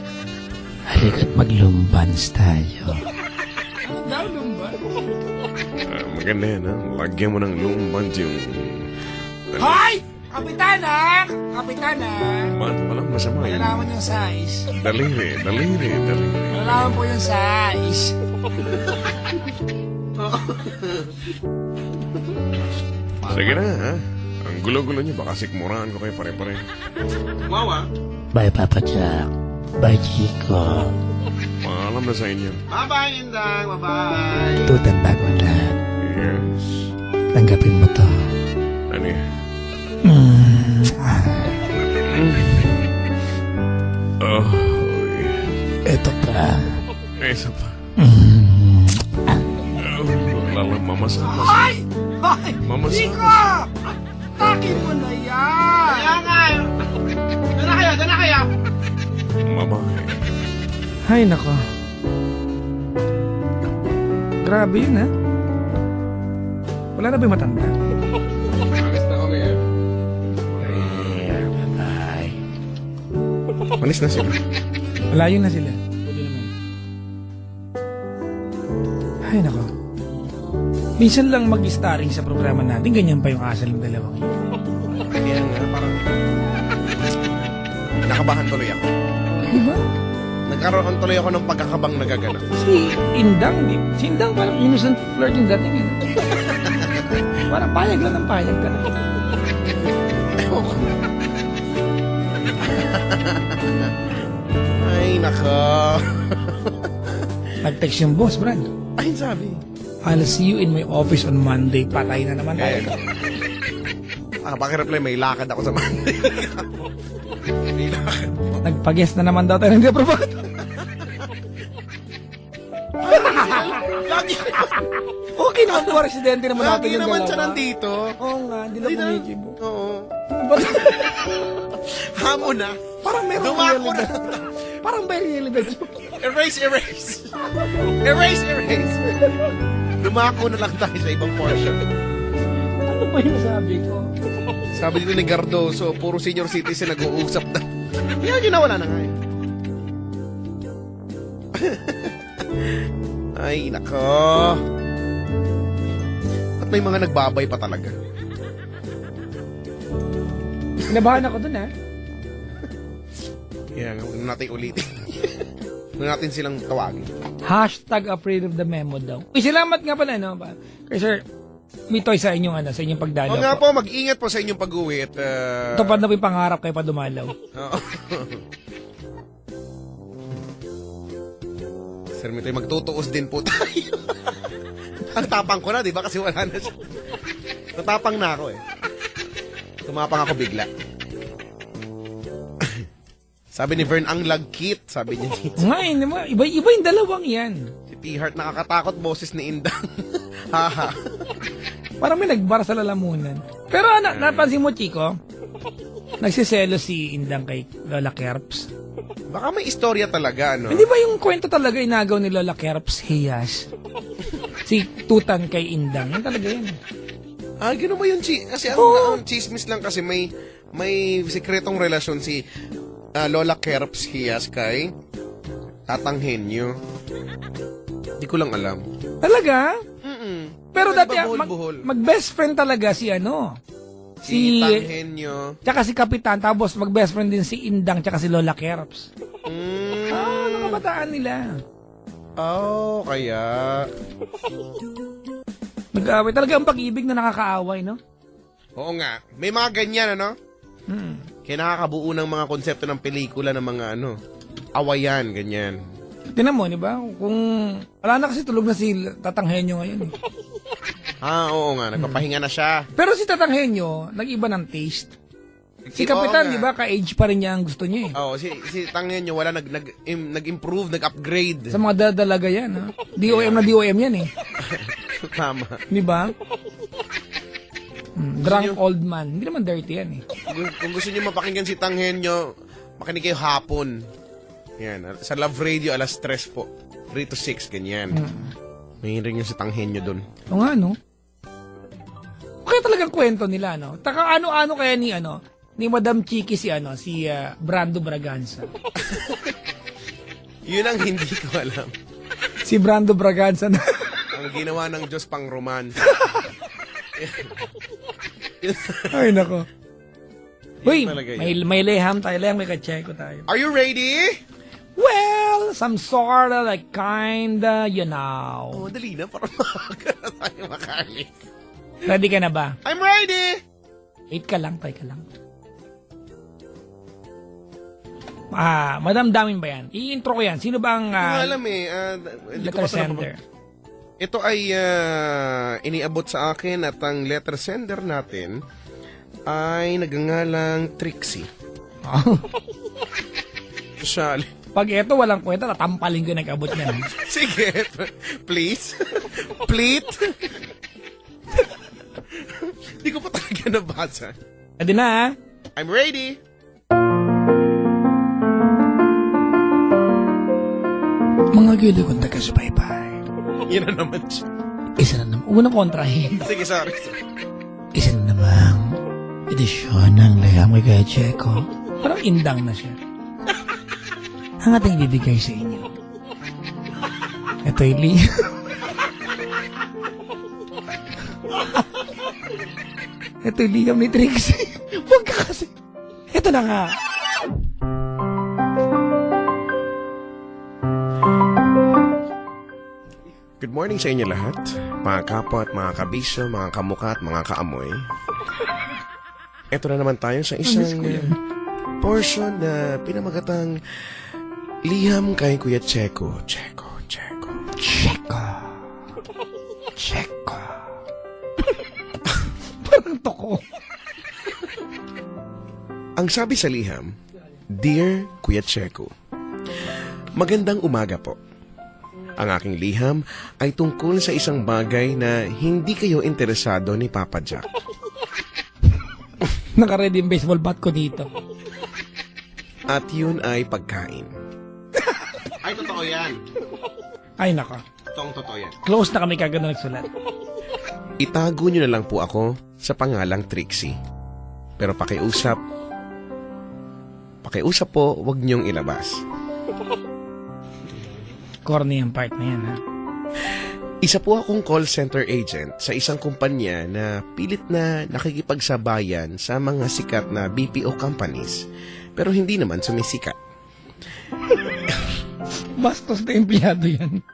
E: Halika't maglumbans tayo.
D: Daw lumba.
A: Maganda yan Lagyan mo ng lumbans yung...
D: Hoy! Kapitana! Kapitana!
A: Ba't walang masama yun?
D: Malalaman yung size.
A: Daliri.
D: Malalaman po yung size.
A: Sige na Ang gulo-gulo niyo. Baka sikmuraan ko kayo pare-pare.
C: Wow, ah.
E: Bye, Papa Jack. Bye, Chico.
A: Paalam na sa inyo.
C: Bye-bye, Indang. Bye-bye.
E: Tutan bago ang lahat.
A: Yes.
E: Tanggapin mo to.
A: Ano yan? Oh,
E: Ito pa.
A: isa pa. Lalang mamasama.
D: Hoy! Hoy!
A: Mamasama.
D: Chico! Takin mo na yan!
C: Kaya nga. Doon na kayo.
A: Mamahay.
D: Hay nako. Grabe yun ha. Wala na ba yung matanda?
C: Alis na kami,
E: Bye.
A: Malis na sila.
D: Malayo na sila. Pwede naman. Hay nako. Minsan lang mag-starring sa programa natin, ganyan pa yung asal ng dalawang yun.
C: Kaya nga, parang... Nakabahan tuloy ako.
D: Diba?
C: Nagkaroon tuloy ako ng pagkakabang nagaganap.
D: Si Indang parang innocent flirting dating yun. Parang payag lang ng payag ka na.
C: Ay, nako.
D: Nag-text yung boss, Brad.
C: Ay, sabi.
D: I'll see you in my office on Monday. Patay na naman tayo.
C: Pakireply, may lakad ako sa Monday. May lakad.
D: Nagpag-guess na naman daw tayo ng aprobado. naman po, residente naman natin
C: Lagi
D: yung
C: naman
D: dalawa.
C: siya nandito.
D: Oo nga, hindi na kumikibo.
C: Oo.
D: Ba't-
C: Hamo na.
D: Parang meron
C: Dumako na.
D: Parang may realidad.
C: Erase. Dumako na lang tayo sa ibang portion.
D: Ano ba yung sabi ko?
C: Sabi dito ni Gardoso, puro senior citizen nag-uusap na. Yan yun, nawala na nga eh. Ay, nako. At may mga nagbabay pa talaga.
D: Kinabahan ako dun, ha?
C: Kaya nga, huwag natin ulitin. Huwag natin silang tawagin.
D: #afraid of the memo daw. Uy, salamat nga pala, no? Kay Sir, may toy sa inyong, sa inyong pagdalaw
C: O nga
D: po.
C: po, mag-ingat po sa inyong pag-uwi at...
D: Tupad na po yung pangarap kayo pa dumalaw.
C: Oo. Sir Mitoy, magtutuos din po tayo. Ang tapang ko na, di ba? Kasi wala na siya. Natapang na ako eh. Tumapang ako bigla. Sabi ni Vern, ang lagkit. Sabi niya dito.
D: Ngayon, iba yung dalawang yan.
C: Si T-Heart, nakakatakot boses ni Indang. Haha.
D: Parang may nagbar sa lalamunan. Pero napansin mo, Chico? Nagsiselo si Indang kay Lola Kerps.
C: Baka may istorya talaga, no?
D: Hindi ba yung kwento talaga inagaw ni Lola Kerps, Hiyas? Si Tutan kay Indang. Yan talaga yan.
C: Ah, gano'n ba yun, kasi ang chismis lang kasi may sikretong relasyon si Lola Kerps Hiyas kay Tatang Henyo. Hindi ko lang alam.
D: Talaga? Pero
C: Di ba
D: dati,
C: buhol-buhol?
D: mag-best friend talaga si
C: Si Tang Henyo.
D: tsaka si Kapitan, tapos mag-best friend din si Indang, tsaka si Lola Kerps. Ano kabataan nila?
C: Oh, kaya...
D: Nag-away. Talaga ang pag-ibig na nakakaaway, no?
C: Oo nga. May mga ganyan, ano? Kaya nakakabuo ng mga konsepto ng pelikula ng mga, awayan, ganyan.
D: Tinan mo, di ba? Kung wala na kasi tulog na si Tatanghenyo ngayon. Eh.
C: Oo nga. Nagpapahinga na siya.
D: Pero si Tatanghenyo, nag-iba ng taste. Si
C: Oo
D: Kapitan,
C: nga.
D: di ba, ka-age pa rin niya ang gusto niya eh.
C: Oo, si Tang Henyo, wala nag-improve, nag-upgrade.
D: Sa mga dadalaga yan, ha? DOM na DOM yan eh.
C: Tama.
D: Di ba? Drunk old man. Hindi naman dirty yan eh.
C: Kung gusto niyo mapakinggan si Tang Henyo, makinig kayo hapon. Yan. Sa Love Radio, alas 3 po. 3 to 6, ganyan. May ring yung si Tang Henyo dun.
D: O nga, no? Kaya talagang kwento nila, no? Taka ano-ano kaya ni Madam Chiki si Brando Braganza.
C: Yun ang hindi ko alam.
D: Si Brando Braganza na.
C: Ang ginawa ng Diyos pang romance.
D: Ay, nako. Uy,
C: talaga yun.
D: may leham tayo. Leham, may kacheko tayo.
C: Are you ready?
D: Well, some sorta, like kinda,
C: Oh, dali na. Para maaga na tayo makalis.
D: Ready ka na ba?
C: I'm ready!
D: Wait ka lang, tayo ka lang. Madam Damin ba yan? I-intro ko yan. Sino ba ang
C: Hindi ko alam eh. Hindi ko
D: letter
C: pa ito
D: sender?
C: Ito ay iniabot sa akin at ang letter sender natin ay nagangalang Trixie. Siya.
D: Pag eto walang kwenta, tatampalin ko yung nag-abot niya.
C: Sige. Please. Please. Hindi ko pa talaga nabasa.
D: Ready na, ha?
C: I'm ready.
E: Mga gili kong taga-subaybay.
C: Yan na naman siya.
E: Isa na naman,
D: Unang kontrahin.
C: Sige, sorry.
E: isa na namang edisyon ng Leham kay Kuya Checo.
D: Parang indang na siya.
E: Ang ating ibibigay sa inyo.
D: Ito'y Lee. Ito'y Liam ni Trixie. Huwag ka kasi. Ito na nga.
C: Good morning sa inyo lahat, mga kapwa at mga kabisyo, mga kamuka at mga kaamoy. Ito na naman tayo sa isang portion na pinamagatang Liham kay Kuya Checo. Checo.
D: Parang toko.
C: Ang sabi sa liham, Dear Kuya Checo, magandang umaga po. Ang aking liham ay tungkol sa isang bagay na hindi kayo interesado ni Papa Jack.
D: Naka-ready yung baseball bat ko dito.
C: At yun ay pagkain. Ay, totoo yan.
D: Ay, naka.
C: Totoo yan.
D: Close na kami kagad na nagsulat.
C: Itago nyo na lang po ako sa pangalang Trixie. Pero pakiusap po, wag nyong ilabas.
D: Corny yung part na yan, ha?
C: Isa po akong call center agent sa isang kumpanya na pilit na nakikipagsabayan sa mga sikat na BPO companies, pero hindi naman sumisikat.
D: Bastos na empleyado yan.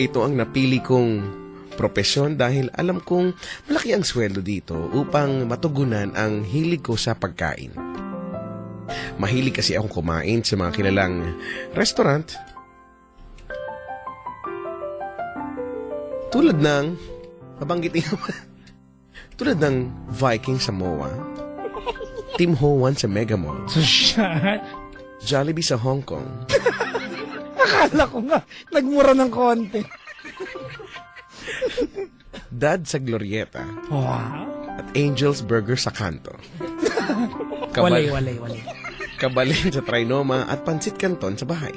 C: Ito ang napili kong propesyon dahil alam kong malaki ang sweldo dito upang matugunan ang hilig ko sa pagkain. Mahilig kasi akong kumain sa mga kilalang restaurant tulad ng mabanggitin naman tulad ng Viking sa MOA, Tim Ho Wan sa Mega Mall,
D: So, shit.
C: Jollibee sa Hong Kong,
D: Akala ko nga, nagmura ng konti.
C: Dad sa Glorieta,
D: Wow.
C: at Angel's Burger sa Kanto.
D: Walay.
C: Kabalin sa Trinoma at Pansit Canton sa bahay.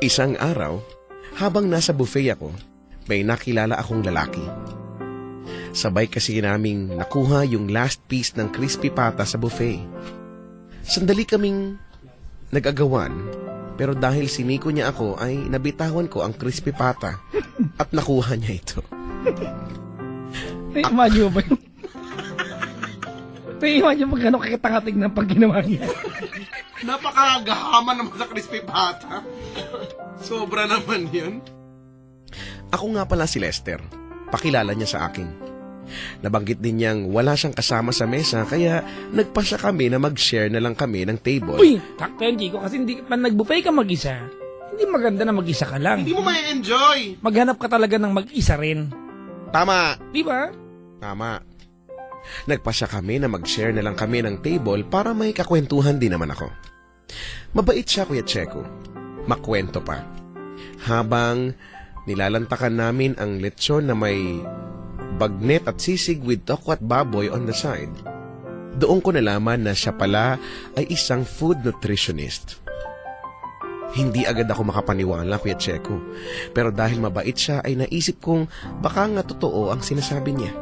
C: Isang araw, habang nasa buffet ako, may nakilala akong lalaki. Sabay kasi naming nakuha yung last piece ng crispy pata sa buffet. Sandali kaming nag-agawan, pero dahil siniko niya ako ay nabitawan ko ang crispy pata at nakuha niya ito.
D: Imagine mo ba yun? Imagine mo gano'ng kakitangatig ng pag ginawa niya.
C: Napakagahaman naman sa crispy pata. Sobra naman yun. Ako nga pala si Lester. Pakilala niya sa akin. Nabanggit din niyang wala siyang kasama sa mesa kaya nagpasya kami na mag-share na lang kami ng table.
D: Uy, takto yun, Chico. Kasi hindi, pag nag-buffet ka mag-isa, hindi maganda na mag-isa ka lang.
C: Hindi mo ma-enjoy.
D: Maghanap ka talaga ng mag-isa rin.
C: Tama.
D: Di ba?
C: Tama. Nagpasya kami na mag-share na lang kami ng table para may kakwentuhan din naman ako. Mabait siya, Kuya Checo. Makwento pa. Habang nilalantakan namin ang lechon na may bagnet at sisig with tokwat baboy on the side, doon ko nalaman na siya pala ay isang food nutritionist. Hindi agad ako makapaniwala, Kuya Checo. Pero dahil mabait siya ay naisip kong baka nga totoo ang sinasabi niya.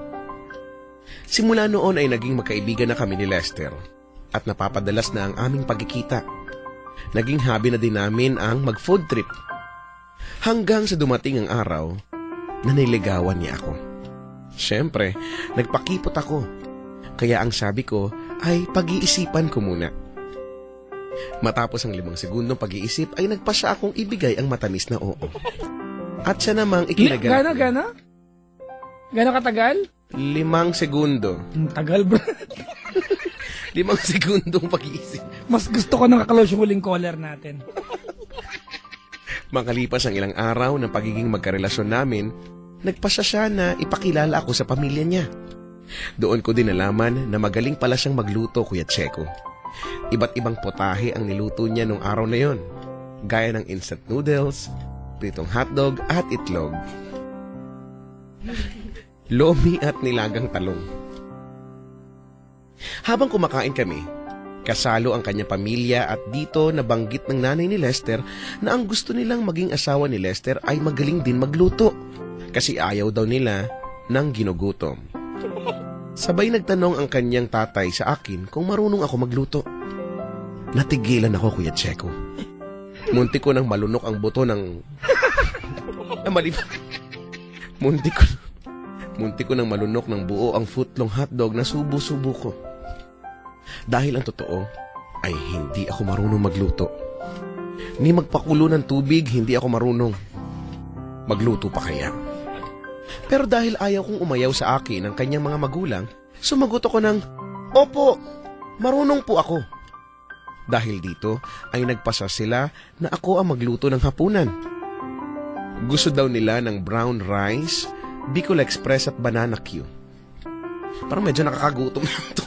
C: Simula noon ay naging magkaibigan na kami ni Lester at napapadalas na ang aming pagkikita. Naging hobby na din namin ang mag-food trip. Hanggang sa dumating ang araw na niligawan niya ako. Siyempre, nagpakipot ako. Kaya ang sabi ko ay pag-iisipan ko muna. Matapos ang 5 segundong pag-iisip ay nagpasya akong ibigay ang matamis na oo. At siya namang ikinagal.
D: Gano'n katagal?
C: 5 segundo.
D: Tagal, bro.
C: 5 segundong pag-iisip.
D: Mas gusto ko nang kaklose yung huling caller natin.
C: Makalipas ang ilang araw ng pagiging magkarelasyon namin, nagpasya siya na ipakilala ako sa pamilya niya. Doon ko din nalaman na magaling pala siyang magluto, Kuya Checo. Iba't ibang potahe ang niluto niya nung araw na yon, gaya ng instant noodles, pritong hotdog at itlog, lomi at nilagang talong. Habang kumakain kami, kasalo ang kanyang pamilya at dito nabanggit ng nanay ni Lester na ang gusto nilang maging asawa ni Lester ay magaling din magluto kasi ayaw daw nila ng ginugutom. Sabay nagtanong ang kanyang tatay sa akin kung marunong ako magluto. Natigilan ako, Kuya Checo. Munti ko nang malunok ang buto ng... Munti ko nang malunok ng buo ang footlong hotdog na subo-subo ko. Dahil ang totoo ay hindi ako marunong magluto. Ni magpakulo ng tubig, hindi ako marunong. Magluto pa kaya? Pero dahil ayaw kong umayaw sa akin ng kanyang mga magulang, sumagot ako ng, "Opo, marunong po ako." Dahil dito ay nagpasa sila na ako ang magluto ng hapunan. Gusto daw nila ng brown rice, Bicol Express at banana Q. Parang medyo nakakagutom na ito.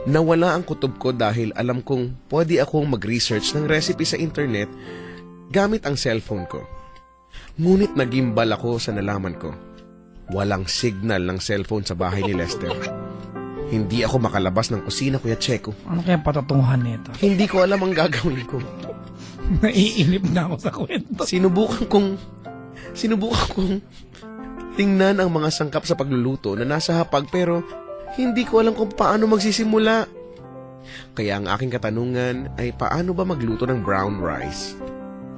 C: Nawala ang kutob ko dahil alam kong pwede akong mag-research ng recipe sa internet gamit ang cellphone ko. Ngunit nagimbal ako sa nalaman ko. Walang signal ng cellphone sa bahay ni Lester. Hindi ako makalabas ng kusina, Kuya Checo.
D: Ano kaya patutunguhan nito?
C: Hindi ko alam ang gagawin ko.
D: Naiinip na ako sa kwento.
C: Sinubukan kong tingnan ang mga sangkap sa pagluluto na nasa hapag pero hindi ko alam kung paano magsisimula. Kaya ang aking katanungan ay paano ba magluto ng brown rice?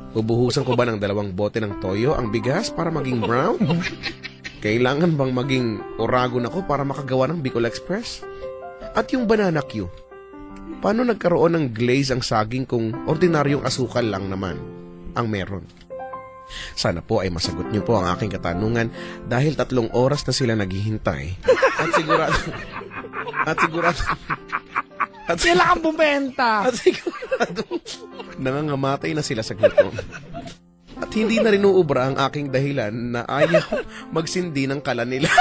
C: Bubuhusan ko ba ng 2 bote ng toyo ang bigas para maging brown? Kailangan bang maging oragon ako para makagawa ng Bicol Express? At yung banana Q, paano nagkaroon ng glaze ang saging kung ordinaryong asukal lang naman ang meron? Sana po ay masagot niyo po ang aking katanungan dahil 3 oras na sila naghihintay. At
D: Sila kang bumenta.
C: sigurado nangangamatay na sila sa gutom. At hindi na rin uubra ang aking dahilan na ayaw magsindi ng kalan nila.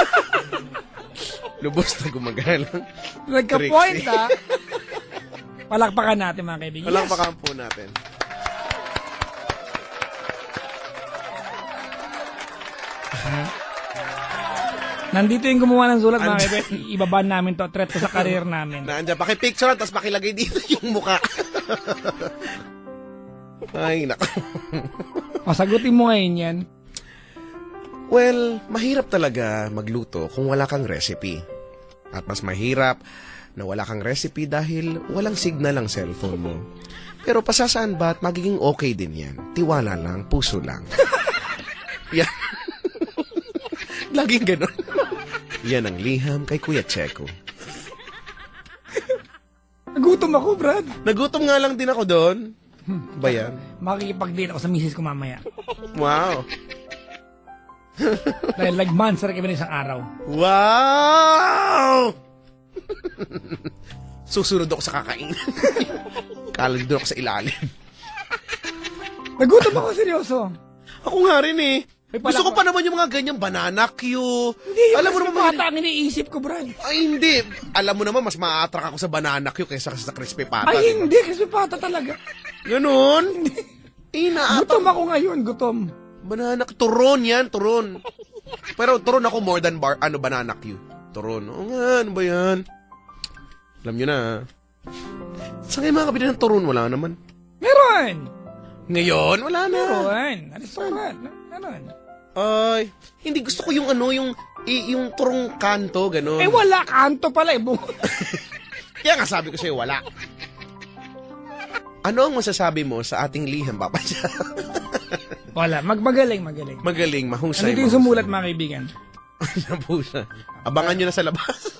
C: Lubos na gumagalang.
D: Nagka-point, ha? Palakpakan natin, mga kaibigan.
C: Palakpakan po natin.
D: Nandito yung gumawa ng sulat, mga kaibigan. Ibaban namin to. Threat to sa career namin.
C: Nandiyan, pakipicture tapos pakilagay dito yung mukha. Ay, nako.
D: Sagutin mo ngayon yan.
C: Well, mahirap talaga magluto kung wala kang recipe. At mas mahirap na wala kang recipe dahil walang signal ang cellphone mo. Pero pasasaan ba at magiging okay din yan? Tiwala lang, puso lang. Yan. Laging ganun. Yan ang liham kay Kuya Checo.
D: Nagutom ako, Brad.
C: Nagutom nga lang din ako doon. Ba yan?
D: Makikipag-date ako sa misis ko mamaya.
C: Wow.
D: Dahil nag-monster kami ng isang araw.
C: Wow! Susunod ako sa kakain. Kalag doon ako sa ilalim.
D: Nagutom ako, seryoso.
C: Ako nga rin eh.
D: May
C: Gusto ko pa naman yung mga ganyang banana Q.
D: Hindi,
C: Alam mo naman,
D: pata ang iniisip ko, Brad.
C: ay hindi. Alam mo naman, mas ma-attract ako sa banana Q kaysa sa crispy pata.
D: Ay,
C: diba?
D: hindi, kasi pata talaga.
C: Ganun?
D: Gutom ako ngayon, gutom.
C: Banana Q. Turon yan, turon. Pero turon ako more than banana Q. Turon. Oo nga, ano ba yan? Alam nyo na. Saan kayo makakabili ng turon? Wala naman.
D: Meron!
C: Ngayon, wala na.
D: Meron. Aristorat. Meron.
C: Ay, hindi gusto ko yung yung turong kanto, gano'n.
D: Eh, wala. Kanto pala eh.
C: Kaya nga sabi ko sa'yo, wala. Ano ang masasabi mo sa ating liham, Papa Jack?
D: Wala. Magaling.
C: Magaling, mahusay.
D: Ano din sumulat, mga kaibigan?
C: Ano po siya? Abangan nyo na sa labas.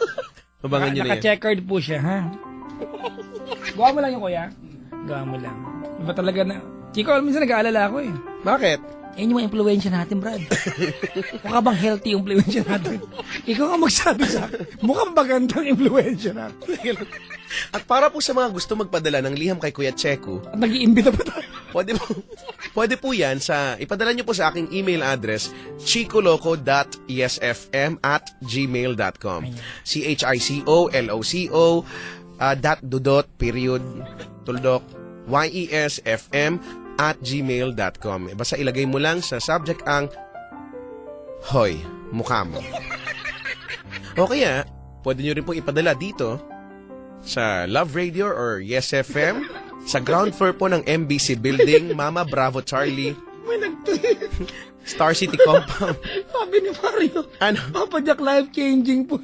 C: Abangan nyo na yan.
D: Naka-checkered po siya, ha? Gawa mo lang yung kuya. Gawa mo lang. Iba talaga na... Chico, minsan nag-aalala ako eh.
C: Bakit?
D: Yan yung mga impluensya natin, Brad. Mukha bang healthy yung impluensya natin? Ikaw nga magsabi sa akin. Mukhang magandang impluensya natin.
C: At para po sa mga gusto magpadala ng liham kay Kuya Checo,
D: At nag-iimbita pa tayo.
C: pwede po yan ipadala nyo po sa aking email address, chicoloco.yesfm@gmail.com. CHICOLOCO .dudot period tuldok YESFM@gmail.com. Basta ilagay mo lang sa subject ang Hoy, mukha mo. O kaya, pwede nyo rin pong ipadala dito sa Love Radio or Yes FM sa ground floor po ng MBC Building, Mama Bravo Charlie,
D: May nag-tweet.
C: Star City Compound.
D: Sabi ni Mario,
C: Ano?
D: Papa Jack, life-changing po.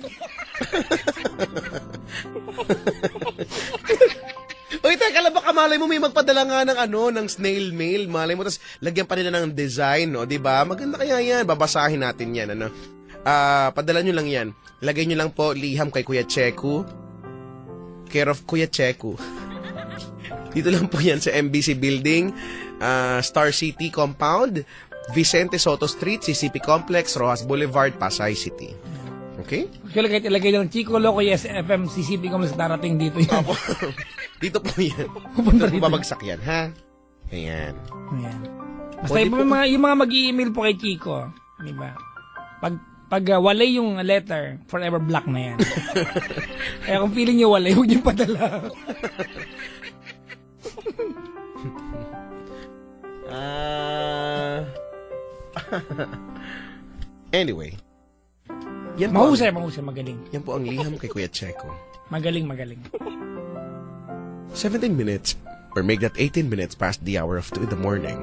C: Uy, teka lang, baka malay mo may magpadala nga ng snail mail. Malay mo, tapos lagyan pa nila ng design, no? Diba? Maganda kaya yan. Babasahin natin yan, ano? Padala nyo lang yan. Lagay nyo lang po liham kay Kuya Checo. Care of Kuya Checo. Dito lang po yan sa MBC Building, Star City Compound, Vicente Soto Street, CCP Complex, Rojas Boulevard, Pasay City. Okay?
D: Kaya kahit ilagay lang Chico Loco Yes FM, CCP ko sa darating dito yan.
C: Dito po yan.
D: Pupunta
C: Dito
D: rito.
C: po babagsak yan, ha? Ayan.
D: Basta yung mga mag-i-email po kay Chico, di ba? Pag Pag walay yung letter, forever black na yan. Kaya kung feeling nyo walay, huwag nyo padala.
C: Anyway. Yan po
D: Mahusay, magaling.
C: Yan po ang liham kay Kuya Checo.
D: Magaling.
C: 17 minutes or make that 18 minutes past the hour of 2 in the morning.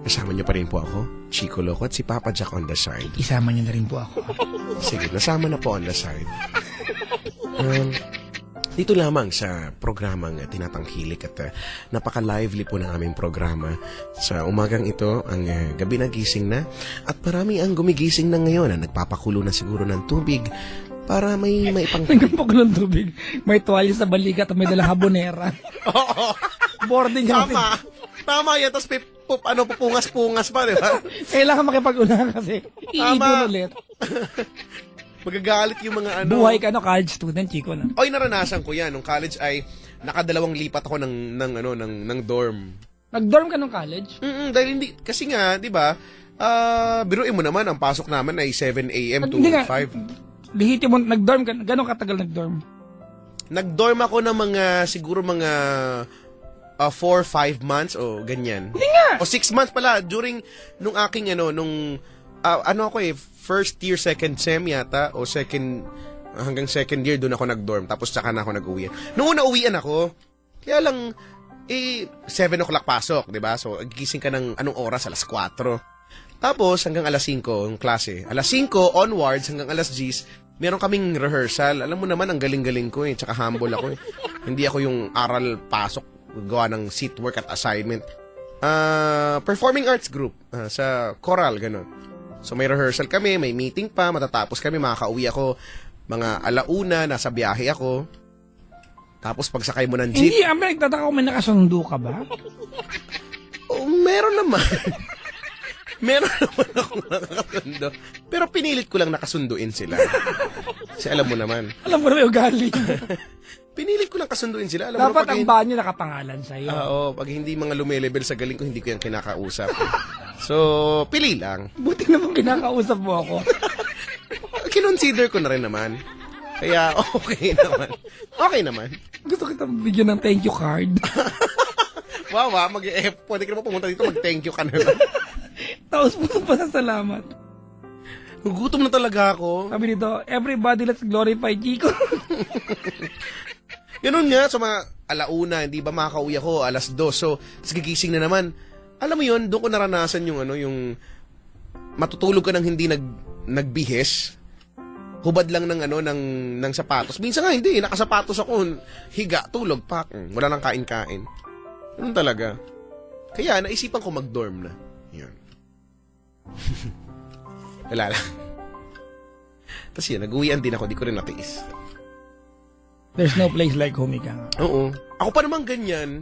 C: Kasama niyo pa rin po ako, Chico Loco at si Papa Jack on the side.
D: Isama nyo na rin po ako.
C: Sige, nasama na po on the side. Dito lamang sa programang Tinatangkilik at napaka-lively po ng aming programa. Sa umagang ito, ang gabi na gising na at marami ang gumigising na ngayon na nagpapakulo na siguro ng tubig para may maipang...
D: Nagpapakulo ng tubig. May tuwalya sa balikat at may dalang habonera.
C: Oo.
D: Boarding natin.
C: Tama yan. Tapos pupungas-pungas pa, di ba?
D: Kailangan makipag-una kasi iipon ulit.
C: Magagalit yung mga ano.
D: Buhay ka, college student, Chico, na.
C: Oy, naranasan ko yan. Nung college ay nakadalawang lipat ako ng dorm.
D: Nag-dorm ka nung college?
C: Dahil hindi, kasi nga, di ba, biruin mo naman, ang pasok naman ay 7 a.m. to
D: Hindi nga.
C: 5.
D: Lihiti mo, nag-dorm ka, gano'ng katagal nag-dorm?
C: Nag-dorm ako ng siguro mga 4-5 months o ganyan.
D: Hindi nga.
C: O 6 months pala, during, nung aking, ako first year, second sem yata, o hanggang second year doon ako nag-dorm, tapos tsaka na ako nag-uwi. Noong una uwian ako, kaya lang, 7 o'clock pasok, di ba? So, gising ka ng anong oras? Alas 4. Tapos, hanggang alas 5 yung klase. Alas 5 onwards, hanggang alas 10, meron kaming rehearsal. Alam mo naman, ang galing-galing ko tsaka humble ako Hindi ako yung aral pasok, gawa ng seat work at assignment. Performing arts group, sa choral, ganun. So may rehearsal kami, may meeting pa, matatapos kami, makakauwi ako mga 1:00, nasa biyahe ako. Tapos pagsakay mo ng jeep.
D: Hindi, nagtataka ko, may nakasundo ka ba?
C: Meron naman. Meron naman akong nakasundo. Pero pinilit ko lang nakasunduin sila. Kasi alam mo naman.
D: Alam mo na yung ugali.
C: Pinilit ko lang kasunduin sila. Alam
D: Dapat
C: mo,
D: ang banyo nakapangalan sa'yo.
C: Oo, pag hindi mga lumelevel sa galing ko, hindi ko yan kinakausap. So, pili lang.
D: Buti naman kinakausap mo ako.
C: Kinonsider ko na rin naman. Kaya, okay naman. Okay naman.
D: Gusto kita bigyan ng thank you card.
C: Wow, pwede ka naman pumunta dito, mag-thank you ka na lang.
D: Tapos puso pa sa salamat.
C: Gugutom na talaga ako.
D: Sabi nito, everybody let's glorify Chico.
C: Ganun nga, so mga 1:00, hindi ba makakauwi ako, 2:00. So, gigising na naman. Alam mo yun, doon ko naranasan yung matutulog ka ng hindi nagbihis. Hubad lang ng sapatos. Minsan nga hindi, nakasapatos ako, higa, tulog, pak. Wala nang kain-kain. Ganun talaga. Kaya naisipan ko mag-dorm na. Yun. Wala lang. Tapos yun, nag-uwian din ako, di ko rin natiis.
D: There's no place like home, ika nga.
C: Oo. Ako pa naman ganyan.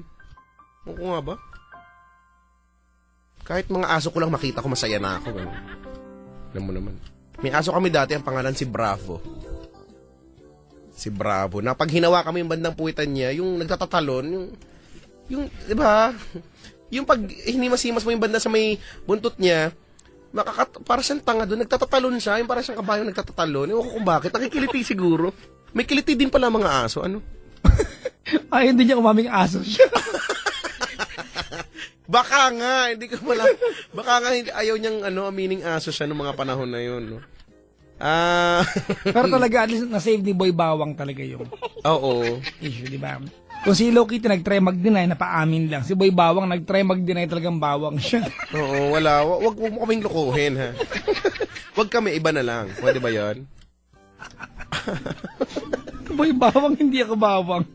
C: Oo nga ba? Kahit mga aso ko lang makita ko, masaya na ako. Alam mo naman. May aso kami dati, ang pangalan si Bravo. Si Bravo. Na pag hinawa kami yung bandang puwitan niya, yung nagtatatalon, yung di ba? Yung pag hinimas-himas mo yung banda sa may buntot niya, para siyang tanga doon, nagtatatalon siya, yung para siyang kabayong nagtatatalon. Ewan ko kung bakit, nakikiliti siguro. May kiliti din pala mga aso, ano?
D: Ay, hindi niya umaming aso siya.
C: Baka nga, hindi ko pala. Baka nga, ayaw niyang amining aso siya noong mga panahon na yun, no?
D: Pero talaga, at least na-save ni Boy Bawang talaga yung
C: Oo.
D: issue, di ba? Kung si Hello Kitty nag-try mag-deny, napaamin lang. Si Boy Bawang nag-try mag-deny, talagang bawang siya.
C: Oo, wala. Wag mo kaming lokohin, ha? Wag kami, iba na lang. Pwede ba yan?
D: Boy Bawang, hindi ako bawang.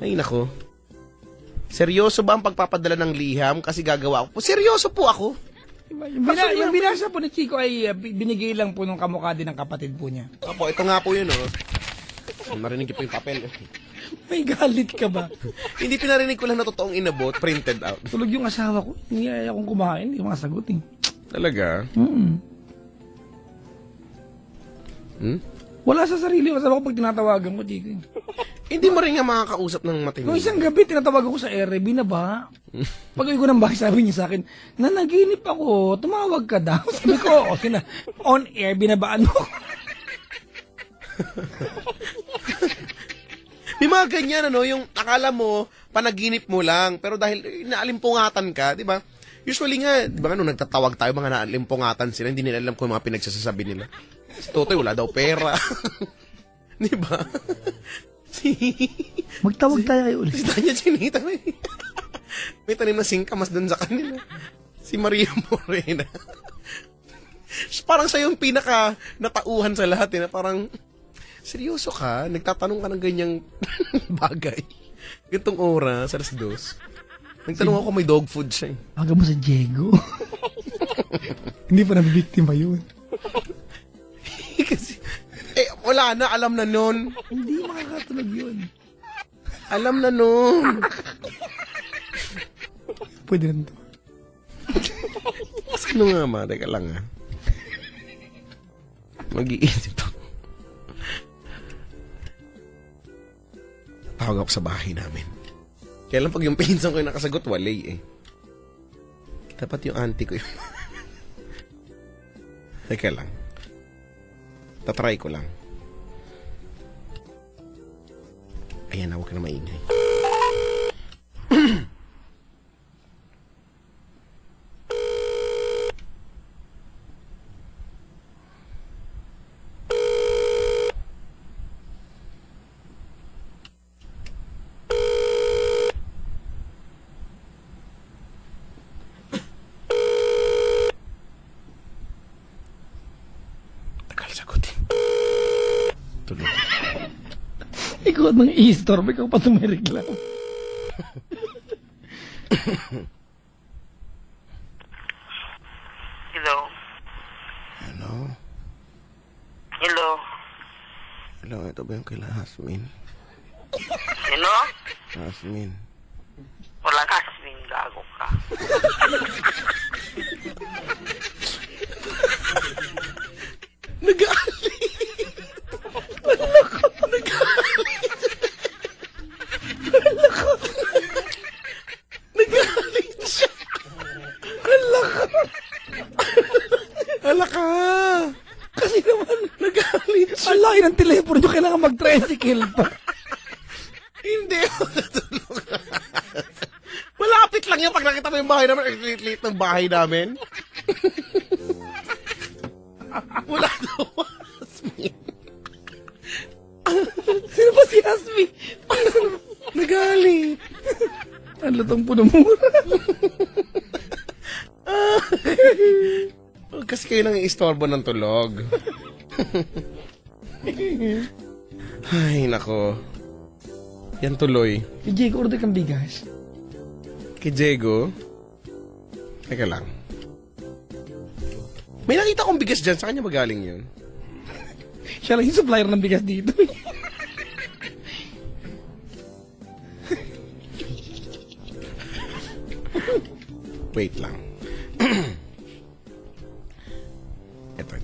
C: Ay, nako. Seryoso ba ang pagpapadala ng liham? Kasi gagawa ako. Seryoso po ako.
D: Yung binasa po ni Chico ay binigay lang po nung kamukha din ng kapatid po niya.
C: Apo, ito nga po yun, oh. Narinig ko yung papel.
D: May galit ka ba?
C: Hindi pinarinig ko lang na totoong inabot, printed out.
D: Tulog yung asawa ko. Niyaya akong kumain, hindi masagot eh.
C: Talaga?
D: Wala sa sarili ko. Asawa ko pag tinatawagan ko, Chico.
C: Hindi mo rin nga makakausap ng matindi.
D: Nung isang gabi, tinatawag ako sa ere, binaba. Pag-uwi ko ng bahay, sabi niya sa akin, nanaginip ako, tumawag ka daw. Sabi ko, okay na, on air, binabaan mo.
C: May mga ganyan, yung akala mo, panaginip mo lang, pero dahil naalimpungatan ka, di ba? Usually nga, di ba nagtatawag tayo, mga naalimpungatan sila, hindi nila alam kung mga pinagsasabi nila. Si Totoy, wala daw pera. Di ba?
D: Magtawag tayo kayo ulit.
C: Si Tanya Chinita, may tanim na singkamas dun sa kanila. Si Maria Morena. Parang siya yung pinaka natauhan sa lahat. Na parang, seryoso ka? Nagtatanong ka ng ganyang bagay? Gantong oras, alas 2. Nagtanong ako may dog food siya.
D: Aga mo sa Diego. Hindi pa nabibiktima yun.
C: Kasi, wala na, alam na nun.
D: Hindi makakatunog yun.
C: Alam na nun.
D: Pwede na ito.
C: Sino nga ma? Teka lang ha. Mag-iisip ako. Tawag ako sa bahay namin. Kaya lang pag yung pinsan ko yung nakasagot, walay eh. Dapat yung auntie ko yung... Teka lang. Tatry ko lang. Ayan na, huwag ka na maingay. Tagal sagutin. Tulog.
D: Ikaw at mga i-store, ikaw pa tumireklamo.
F: Hello?
C: Hello?
F: Hello?
C: Hello, ito ba yung kila Hasmin?
F: Sino?
C: Hasmin.
F: Walang kasmin, gago ka.
C: Nag-aali. Nag-aali siya. Hala ka.
D: Kasi naman,
C: Nag-aali siya.
D: ang laki ng telepono nyo, kailangan mag-tricycle pa.
C: Hindi ako natulog. Malapit lang yan pag nakita mo yung bahay namin. Ang liit ng bahay namin. Wala daw. Hasmin.
D: Sino ba si Hasmi?
C: Nagalit.
D: Ang lutong po ng mura.
C: Kasi kayo nang i-istorbo ng tulog. Ay, nako. Yan tuloy.
D: Si Jake, order kang bigas.
C: Kay Diego. Teka lang. May nakita kong bigas dyan. Sa kanya magaling yun?
D: Siya lang yung supplier ng bigas dito.
C: Wait lang. Ito.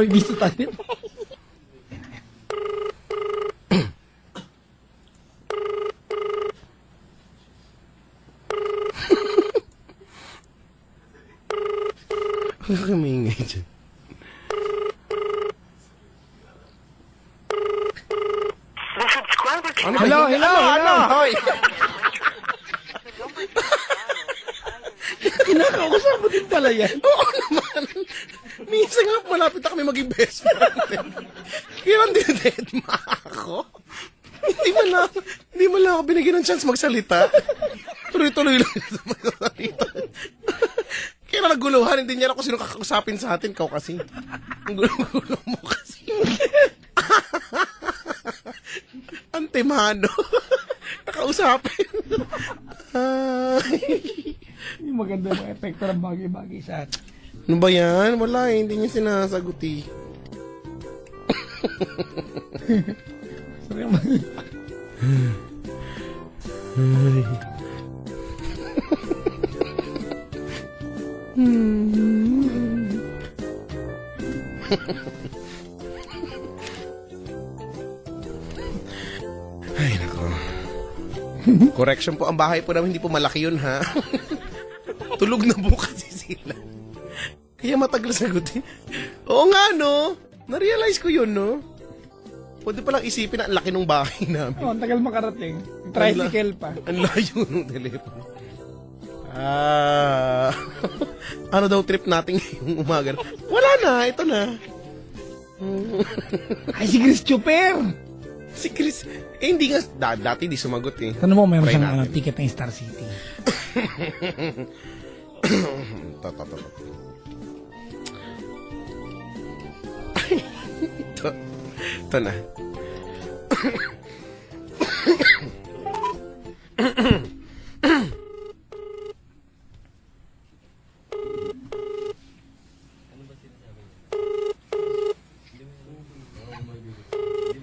D: May bisa tayo.
C: Huwag ka maingay dyan.
F: The subscriber to
D: Hello.
C: Hoy!
D: Kinakausap mo din pala yan.
C: Oo naman. Minsan nga malapit na kami maging best friend. Kaya lang dinededma ako. Hindi mo lang ako binigyan ng chance magsalita. Tuloy-tuloy lang ito magsalita. Kaya na naguluhan, hindi niya ako sino kakausapin sa atin. Kau kasi. Ang gulo-gulo mo kasi. Antemano. Kakausapin.
D: Yung maganda mga epekto ng bagay-bagay sa atin.
C: Ano ba yan? Wala eh, hindi niya sinasagot eh. Ay, nako. Correction po, ang bahay po namin, hindi po malaki yun, ha? Tulog na po kasi sila. Kaya matagal sagutin. Oo nga, no? Na-realize ko yun, no? Pwede palang isipin na ang laki ng bahay namin.
D: Oh, ang tagal makarating. Tricycle pa.
C: Ang layo ng telepono. Ano daw trip natin ngayong umaga? Wala na, ito na.
D: Ay, si Chris Chuper!
C: Si Chris, hindi nga, dati di sumagot eh.
D: Ano mo, meron
C: Try
D: siyang
C: natin.
D: ticket ng Star City.
C: Ito na.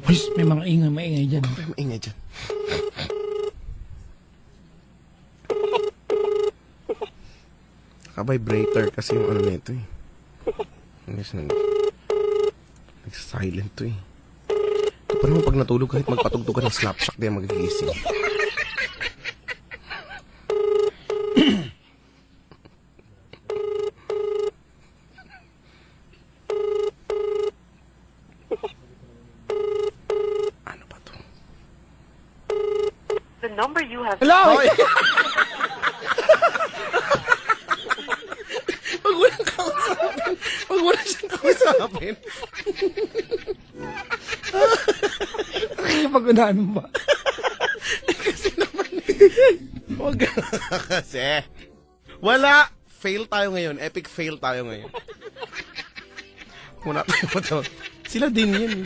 D: Uy, may mga maingay dyan.
C: Ay, maingay dyan. Naka-vibrator kasi yung ano nito eh. Nag-silent to eh. Ito pa naman pag natulog kahit magpatugtog ka ng slapshot di yan magigising. Ano ba to?
F: The number you have...
D: Hello!
C: Hoy! Pag walang kausapin, pag wala siyang kausapin,
D: Pag-unahan mo ba?
C: kasi naman, wag kasi. Wala! Fail tayo ngayon. Epic fail tayo ngayon. Muna tayo pa to. Sila din yun.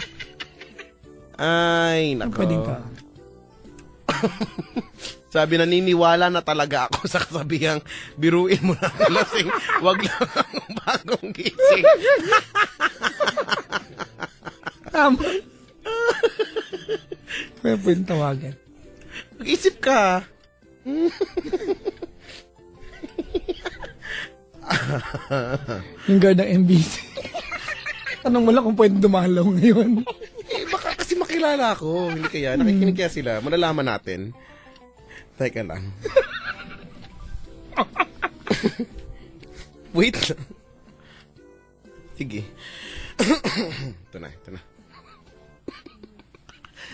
C: Ay, nako.
D: Pwedeng ka.
C: Sabi, naniniwala na talaga ako sa kasabihang biruin mo na ang lasing, wag lang ang bagong gising.
D: Tama. Pwedeng tawagan.
C: Mag-isip ka.
D: Yung guard ng MBC. Tanong mo lang kung pwedeng dumalaw ngayon.
C: Eh, baka kasi makilala ako. Hindi kaya, nakikinig kaya sila. Malalaman natin. Teka lang. Wait lang. Sige. Ito na, ito na.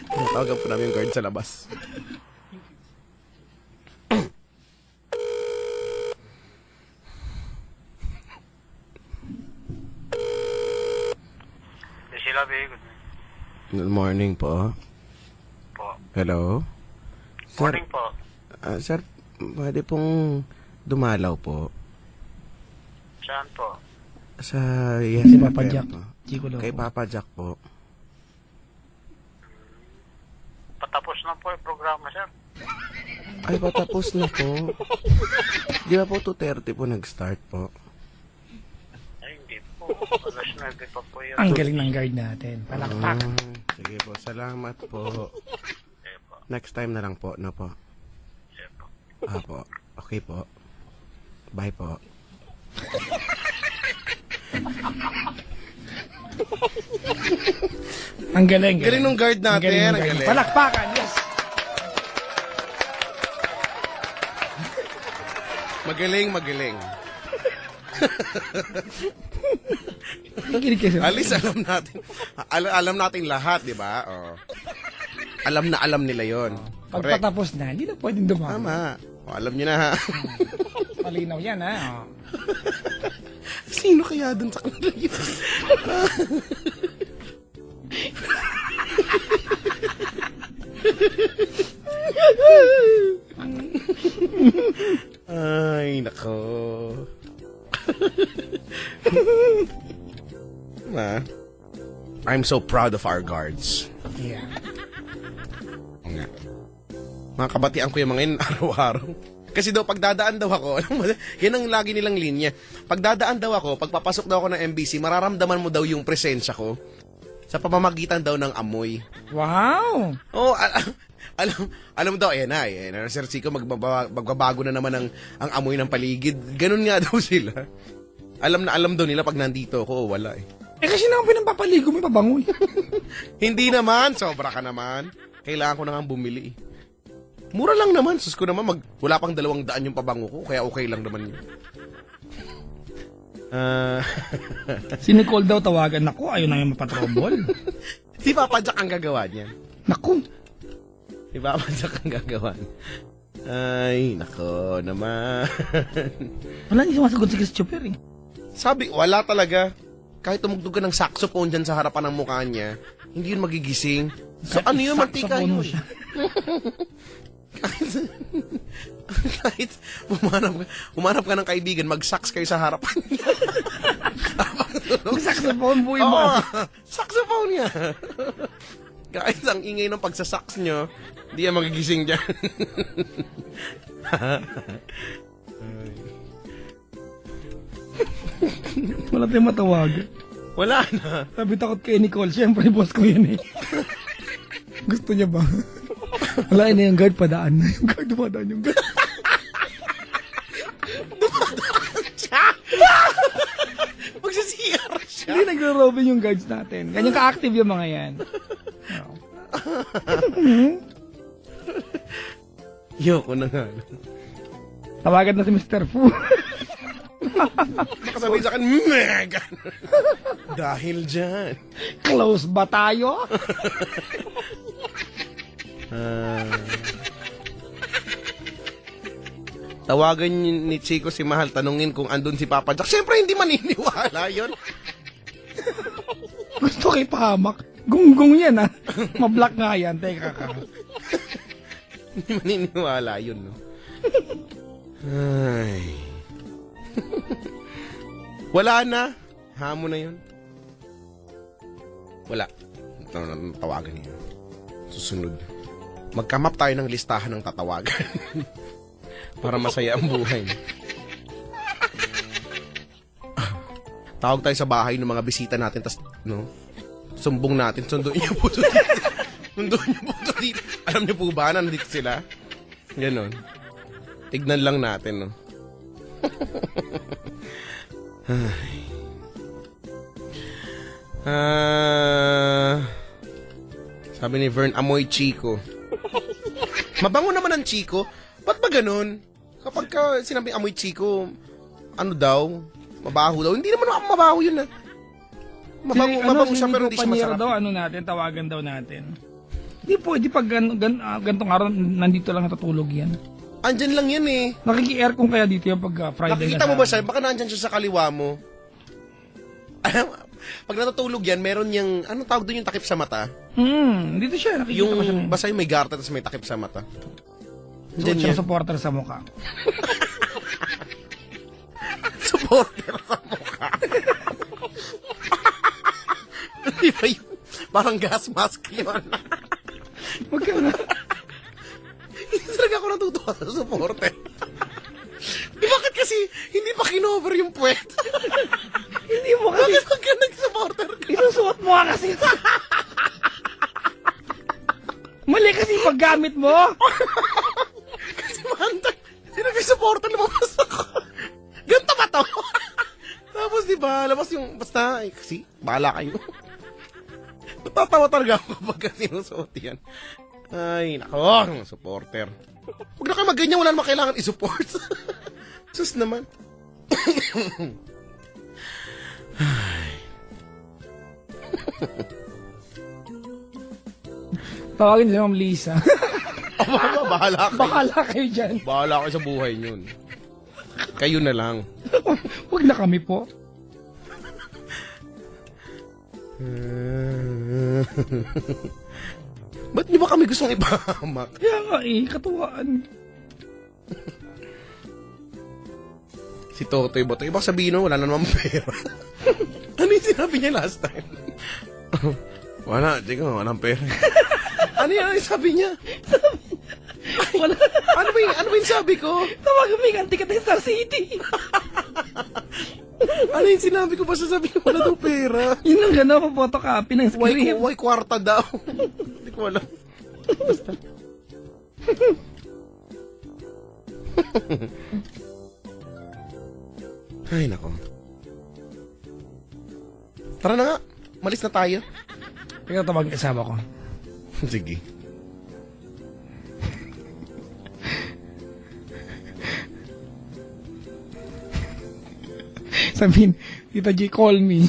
C: Tinatawagan po namin yung guard sa labas.
F: Sila, babe.
C: Good morning po.
F: Po.
C: Hello?
F: Morning po.
C: Sir, pwede pong dumalaw po.
F: Saan po?
C: Sa Yes
D: Si Papa
C: FM
D: Jack.
C: po.
D: Chico Loco.
C: Kay Papa Jack po.
F: Patapos na po yung programa, sir.
C: Ay, patapos na po. Di ba po 2:30 po nag-start po?
F: Ay, hindi po. Alas 9 pa po yun.
D: Ang galing ng guard natin. Palakpak.
C: Sige po, salamat po.
F: Sige po.
C: Next time na lang po, no po?
F: Sige po.
C: Po. Okay po. Bye po.
D: Ang galing.
C: Galing nung guard natin,
D: Ang galing nung
C: ang
D: guard.
C: galing.
D: Palakpakan, yes.
C: Magaling, magaling.
D: Nakikinig kasi.
C: Alis, alam natin. Alam natin lahat, di ba? Oh. Alam na alam nila yon. Correct.
D: Pagpatapos na, hindi na pwedeng dumalaw.
C: Tama. O, alam nyo na ha.
D: Malinaw yan, ha? Oh.
C: Sino kaya dun sa kanila yun? Ay, nako. I'm so proud of our guards.
D: Yeah.
C: Oo nga. Mga kabatian ko yung mga yun araw-araw. Kasi daw, pagdadaan daw ako, alam mo, yan ang lagi nilang linya. Pagdadaan daw ako, pagpapasok daw ako ng MBC, mararamdaman mo daw yung presensya ko sa pamamagitan daw ng amoy.
D: Wow!
C: Oh, alam mo daw, ayan na, Sir Chico, magbabago na naman ang amoy ng paligid. Ganun nga daw sila. Alam daw nila pag nandito ako, wala eh.
D: Kasi naman pinampapaligo mo, pabango.
C: Hindi naman, sobra ka naman. Kailangan ko na nga bumili eh. Mura lang naman, sus ko naman, wala pang 200 yung pabango ko, kaya okay lang naman yun.
D: Si Nicole daw tawagan. Naku, ayaw na yung mapatrobol.
C: Si Papa Jack ang gagawa niya.
D: Naku.
C: Si Papa Jack ang gagawa niya. Ay, nako naman.
D: Wala niya sumasagot si Christopher eh.
C: Sabi, wala talaga. Kahit tumugtog ka ng saxophone dyan sa harapan ng mukha niya, hindi yun magigising. So, ano yun? Mantika
D: Saxophone mo
C: yun.
D: siya.
C: Kahit umanap ka ng kaibigan, mag-sax kayo sa harapan niya.
D: Saxophone po yung
C: Oo, saxophone niya. Kahit ang ingay ng pagsasax nyo, hindi yan magigising dyan.
D: Wala tayong matawagan.
C: Wala na.
D: Sabi takot kay Nicole. Siyempre, boss ko yun eh. Gusto niya ba? Wala na yung guard, padaan na. Yung guard, padaan yung guard.
C: Magsasiyar siya.
D: Hindi nagro-robin yung guards natin. Ganyan ka-active yung mga yan.
C: Yoko na nga.
D: Tawagan na si Mr. Fu.
C: Baka sabihin sa akin, Megan! Dahil dyan.
D: Close ba tayo?
C: Tawagan ni Chico si Mahal, tanungin kung andun si Papa Jack. Siyempre, hindi maniniwala yun.
D: Gusto kay pahamak. Gunggong yan ah. Mablock nga yan. Teka ka.
C: Hindi maniniwala yun, no? Ay. Wala na. Hamo na yun. Wala. Tawagan niya. Susunod. Magkamap tayo ng listahan ng tatawagan. Para masaya ang buhay. Tawag tayo sa bahay ng mga bisita natin, tas, no? Sumbong natin, sunduin niyo po dito. Sunduin niyo po dito. Alam niyo po ba na nandito sila? Ganon. Tignan lang natin, no? Sabi ni Vern, amoy Chico. Mabango naman ang Chico. Ba't ba ganun? Kapag sinabi amoy Chico, ano daw? Mabaho daw. Hindi naman mabaho yun ah. Mabango siya pero hindi siya masarap.
D: daw, ano natin, tawagan daw natin. Hindi pwede pag gantong araw, nandito lang natutulog yan.
C: Andyan lang yan eh.
D: Nakiki-aircon kaya dito yung pag Friday.
C: Nakikita mo ba siya? Baka nandyan siya sa kaliwa mo. Pag natutulog yan, meron yung, anong tawag doon yung takip sa mata?
D: Dito siya, nakikita
C: Yung
D: ko siya.
C: basta yung may garter tapos may takip sa mata.
D: Suot siya supporter sa mukha.
C: Supporter sa mukha. Di ba yun? Parang gas mask yun.
D: Wag ka na.
C: Hindi talaga ako natutuwa sa supporter. Bakit kasi hindi pa kinover yung puwet?
D: Hindi mo kasi.
C: Bakit pag ka nag-supporter ka?
D: Isusuot mo nga kasi. Mali kasi yung paggamit mo.
C: Kasi mahantay. Hindi nag-supporter, lumabas ako. Ganto ba to? Tapos diba, labas yung, basta, kasi, bahala kayo. Natatawa talaga ako kapag sinusuot yan. Ay, nako, supporter. Huwag na kayo mag-ganyan, wala naman kailangan i-support. Sus naman.
D: Tawagin si Ma'am Lisa.
C: Bahala kayo.
D: Bakala kayo dyan.
C: Bahala kayo sa buhay nyo. Kayo na lang.
D: Huwag na kami po.
C: Ba't niyo ba kami gustong ipahamak?
D: Kaya nga katuwaan.
C: Si Totoy ba ito? Ibang sabihin wala na naman pera. Ano yung sinabi niya last time? Wala, Chico, walang pera. Ano yung sabi niya?
D: Wala.
C: Ano ba yung sabi ko?
D: Tawagan mo yung auntie ka tayo Star City.
C: Ano yung sinabi ko? Basta sabi ko wala daw pera.
D: Yun ang gano'n, photocopy ng script.
C: Why kwarta daw? Hindi ko alam. Basta. Ay, nako. Tara na nga. Malis na tayo.
D: Ikaw tawag kasama ko.
C: Sige.
D: Sabihin, Tita G, call me.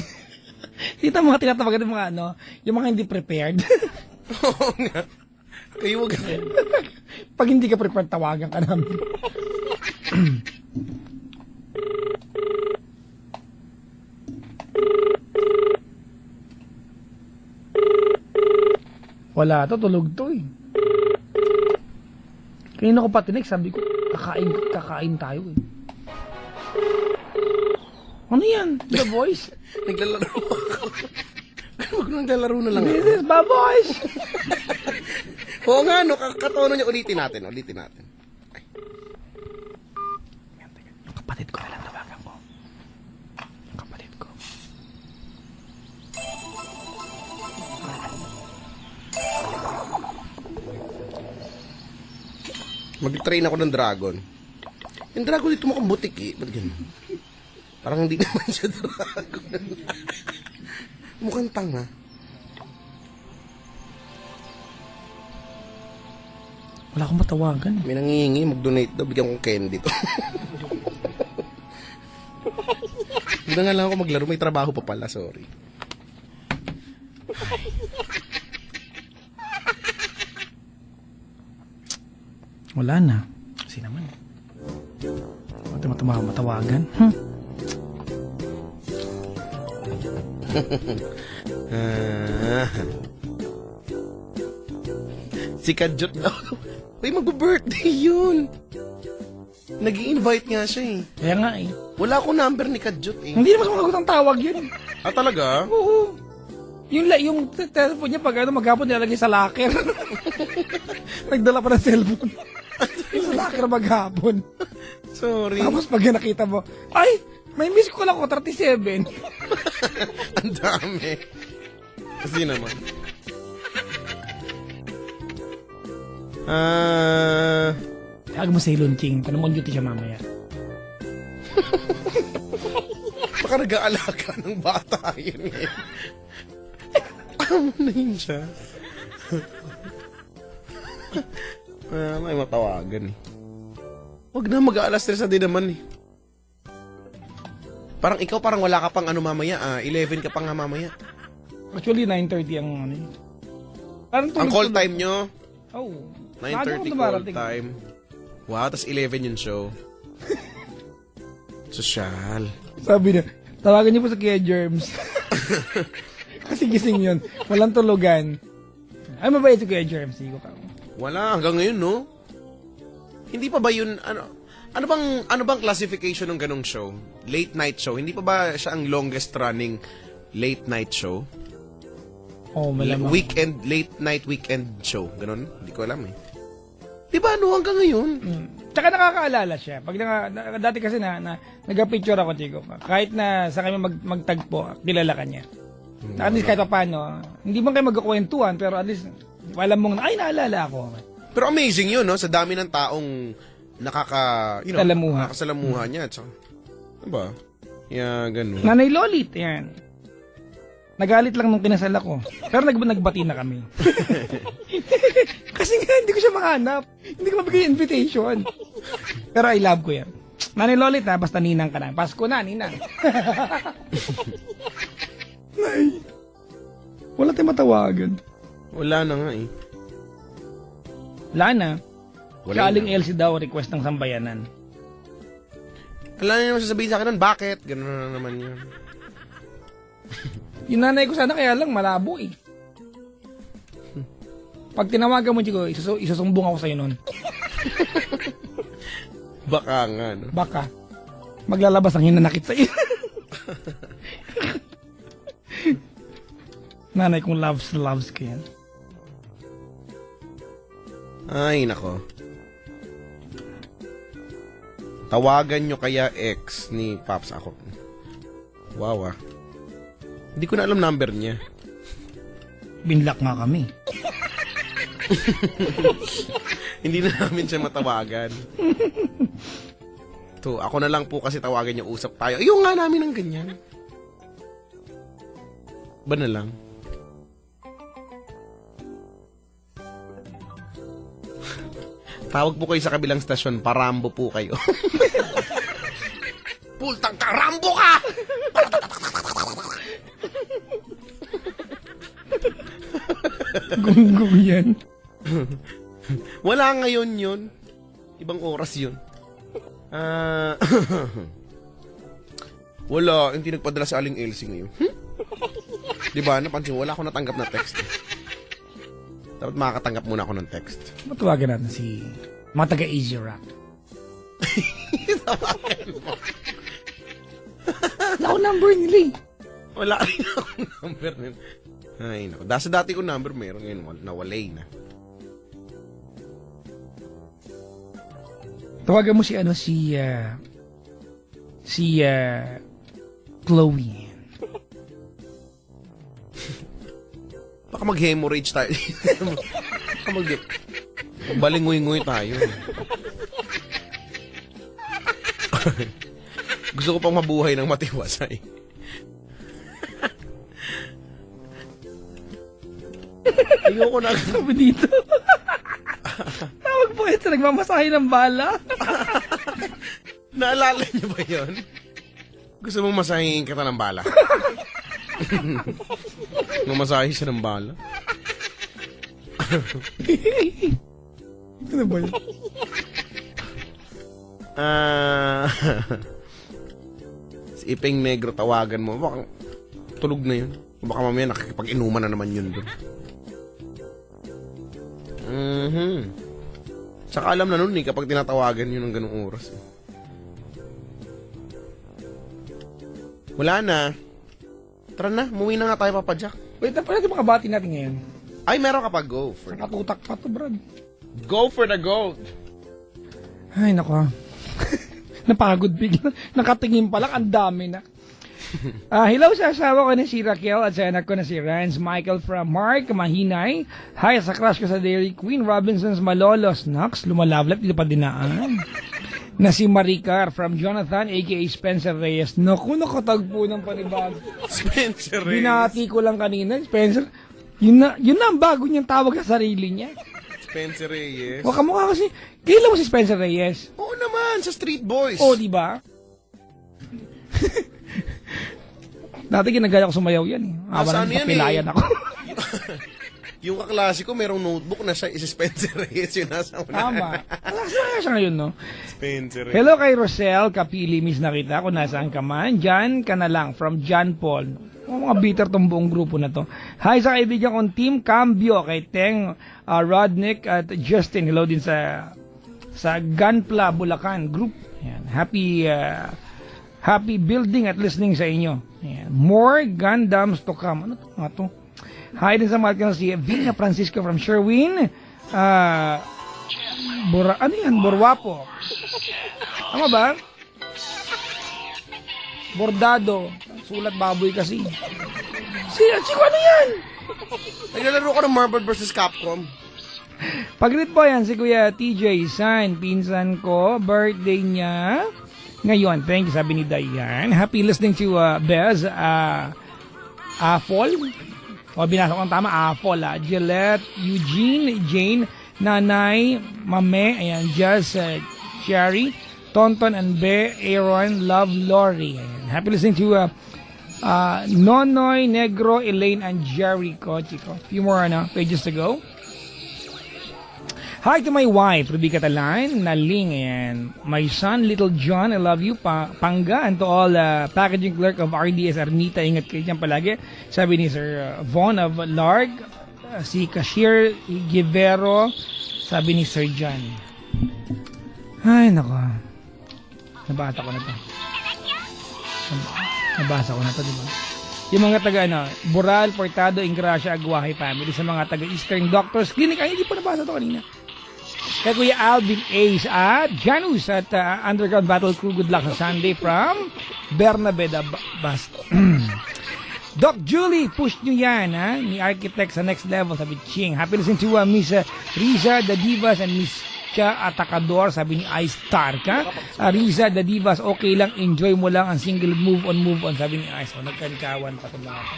D: Tita, mga tinatawagan ng mga yung mga hindi prepared.
C: Oo nga. Kayo wag.
D: Pag hindi ka prepared, tawagan ka namin. Wala to, tulog to eh. Kanina ko patinig, sabi ko, kakain tayo eh. Ano yan? The Voice?
C: Naglalaro ako. Huwag naglalaro na lang.
D: This is the Voice!
C: Oo nga, no, katono niya. Ulitin natin. Ay.
D: Yung kapatid ko na lang tawagan ko. Yung kapatid ko.
C: Mag-train ako ng dragon. Yung dragon dito mukhang butik eh. Ba't ganun? Parang hindi naman siya dragon. Mukhang tanga.
D: Wala akong matawagan.
C: May nangihingi, mag-donate daw. Bigyan kong candy to. Hindi nga lang ako maglaro. May trabaho pa pala. Sorry.
D: Wala na. Kasi naman. Matawagan.
C: Si Kadjot daw. Uy, mag-birthday yun. Nag-i-invite nga siya eh.
D: Kaya nga eh.
C: Wala akong number ni Kadjot eh.
D: Hindi naman sumagot ang tawag yun.
C: Ah, talaga?
D: Oo. Yung telephone niya pag maghapon nilalagay sa locker. Nagdala pa ng cellphone. Yung sa locker maghapon.
C: Sorry.
D: Tapos pag nakita mo, ay, may miss ko lang ako, 37.
C: Ang dami. Kasi naman.
D: Tawag mo sa Ilunching, tanong mo duty siya mamaya.
C: Baka nag-aalaga ng bata yun eh. Amo na yun siya. May matawagan eh. Huwag na mag-aalas 3 din naman eh. Parang ikaw parang wala ka pang mamaya 11 ka pang nga mamaya.
D: Actually, 9:30 ang Parang
C: Ang call time nyo?
D: Oh.
C: 9:30 call time. Wow, tas 11 yung show. Sosyal.
D: Sabi niya, tawagan niyo po sa Kuya Germs. Kasi gising yun. Walang tulugan. Ay, mabait si Kuya Germs. Sigo ka.
C: Wala, hanggang ngayon, no? Hindi pa ba yun, ano bang classification ng ganong show? Late night show? Hindi pa ba siya ang longest running late night show?
D: Oh, malamang.
C: Late night weekend show. Ganon? Hindi ko alam eh. Di ba, no? Hanggang ngayon.
D: Tsaka nakakaalala siya. Pag dati kasi nag-picture ako, Chico. Kahit na sa kami magtagpo, kilala ka niya. At least kahit pa paano, hindi man kayo magkakwentuhan, pero at least, alam mong, ay, naalala ako.
C: Pero amazing yun, no? Sa dami ng taong nakakasalamuha niya. Tsaka, diba? Yeah, ganun.
D: Nanay Lolit, yan. Nagalit lang nung kinasal ako. Pero nagbati na kami. Kasi nga, hindi ko siya mahanap. Hindi ko mabigay yung invitation. Pero I love ko yan. Nanay Lolit ha, basta ninang ka na. Pasko na, ninang. Nay. Wala tayong matawagan.
C: Wala na nga eh.
D: Wala na.
C: Wala
D: Kaling
C: na.
D: Elsie daw, request ng sambayanan.
C: Wala na naman sasabihin sa akin nun, bakit? Ganun na naman yun.
D: Yung nanay ko sana kaya lang malabo eh. Pag tinawagan mo, Chico, isasumbong ako sa'yo nun.
C: Baka nga, no?
D: Baka. Maglalabas ang hinanakit sa'yo. Nanay kong loves ko yan.
C: Ay, nako. Tawagan nyo kaya ex ni Paps ako. Wow, ah. Hindi ko na alam number niya.
D: Binlock nga kami.
C: Hindi na namin siya matawagan. To, ako na lang po kasi tawagan niya, usap tayo. Ayun nga namin ng ganyan. Ba na lang? Tawag po kayo sa kabilang stasyon, parambo po kayo. Pultang karambo ka!
D: Gunggong yan.
C: Wala ngayon yun. Ibang oras yun. Wala, hindi nagpadala sa Aling Elsie ngayon. Diba, napansin, wala akong natanggap na text. Dapat makakatanggap muna ako ng text.
D: Matawagan natin si mga taga-Easy Rock.
C: Tawagan mo.
D: Wala akong number nila eh.
C: Wala rin akong number nila. Ay, naku. Sa dati ko number, meron ngayon, nawalay na.
D: Tawagan mo si Chloe.
C: Baka mag-hemorrhage tayo. Baka balingoy-ngoy tayo. Gusto ko pang mabuhay ng matiwasay. Ayoko na.
D: Sabi dito. Tawag po ito, nagmamasahe ng bala.
C: Naalala niyo ba yun? Gusto mong masahin kita ng bala? Mamasahe siya ng bala?
D: Ano ba yun?
C: Si Ipeng Negro, tawagan mo. Baka tulog na yun. Baka mamaya nakikipag-inuman na naman yun doon. Tsaka alam na nun eh, kapag tinatawagan yun ng ganung oras. Wala na. Tara na, umuwi na nga tayo, Papa Jack.
D: Wait, pwede makabati natin ngayon.
C: Ay, meron ka pa, go for it.
D: Nakatutak pa to, Brad.
C: Go for the gold.
D: Ay, naku. Napagod bigla. Nakatingin pa lang, ang dami na. Hello sa asawa ko na si Raquel at sa anak ko na si Rance Michael from Mark Mahinay. Hi sa crush ko sa Dairy Queen Robinson's Malolos. Nox, lumalablat, hindi pa dinaan. Na si Maricar from Jonathan aka Spencer Reyes. Naku, nakatagpo ng panibago.
C: Spencer Reyes.
D: Binati ko lang kanina, Spencer. Yun na ang bago niyang tawag sa sarili niya.
C: Spencer Reyes.
D: O kamukha kasi, kailan mo si Spencer Reyes?
C: Oo naman, sa Street Boys.
D: Oo, di ba? Dati ginagaya ko sumayaw yan eh.
C: Nasaan yan
D: papilayan
C: eh?
D: ako.
C: Yung kaklase ko, merong notebook na siya, si Spencer Reyes, yun nasa una.
D: Tama. Nasaan siya ngayon, no?
C: Spencer Reyes.
D: Hello kay Rosel, kapili, miss na kita kung nasaan ka man. Jan ka na lang, from John Paul. Mga bitter tong buong grupo na to. Hi sa kaibigan kong Team Cambio, kay Teng, Rodnick at Justin. Hello din sa Gunpla, Bulacan group. Ayan. Happy building at listening sa inyo. Ayan. More Gundams to come. Ano nga to? Hi din sa mga si Vina Francisco from Sherwin. Ano yan? Borwapo. Tama ba? Bordado. Sulat baboy kasi. Siko ano yan?
C: Naglalaro ko ng Marvel vs. Capcom.
D: Pag-read po yan si Kuya TJ San. Pinsan ko. Birthday niya ngayon. Thank you, sabi ni Diane. Happy listening to Bez. Afol. O, binasa ko ang tama. Afol. Gillette, Eugene, Jane, Nanay, Mame, ayan, Jazz, Cherry, Tonton and Be, Aaron, Love, Lori. Ayan. Happy listening to Nonoy, Negro, Elaine, and Jericho. Chico. Few more pages to go. Hi to my wife, Ruby Catalan, Naling, and my son, Little John, I love you, Panga, and to all packaging clerk of RDS Arnita, ingat kayo dyan palagi. Sabi ni Sir Von of Larg, si Cashier Givero, sabi ni Sir John. Ay, nako. Nabasa ko na to. Nabasa ko na to, diba? Yung mga taga, Boral, Portado, Ingracia, Aguaje family, sa mga taga Eastern Doctors Clinic, ay, hindi pa nabasa to kanina. Kay Kuya Alvin Ace at Janus at Underground Battle Crew. Good luck sa Sunday from Bernabe Basto. Doc Julie, push nyo yan, ha? Ni Architect sa next level, sabi Ching. Happy listening to Miss Riza, The Divas, and Miss Cha Atacador, sabi ni Ice Star ka. Riza, The Divas, okay lang, enjoy mo lang ang single move on, sabi ni Ice. O, nagkanikawan pa ito mga ito.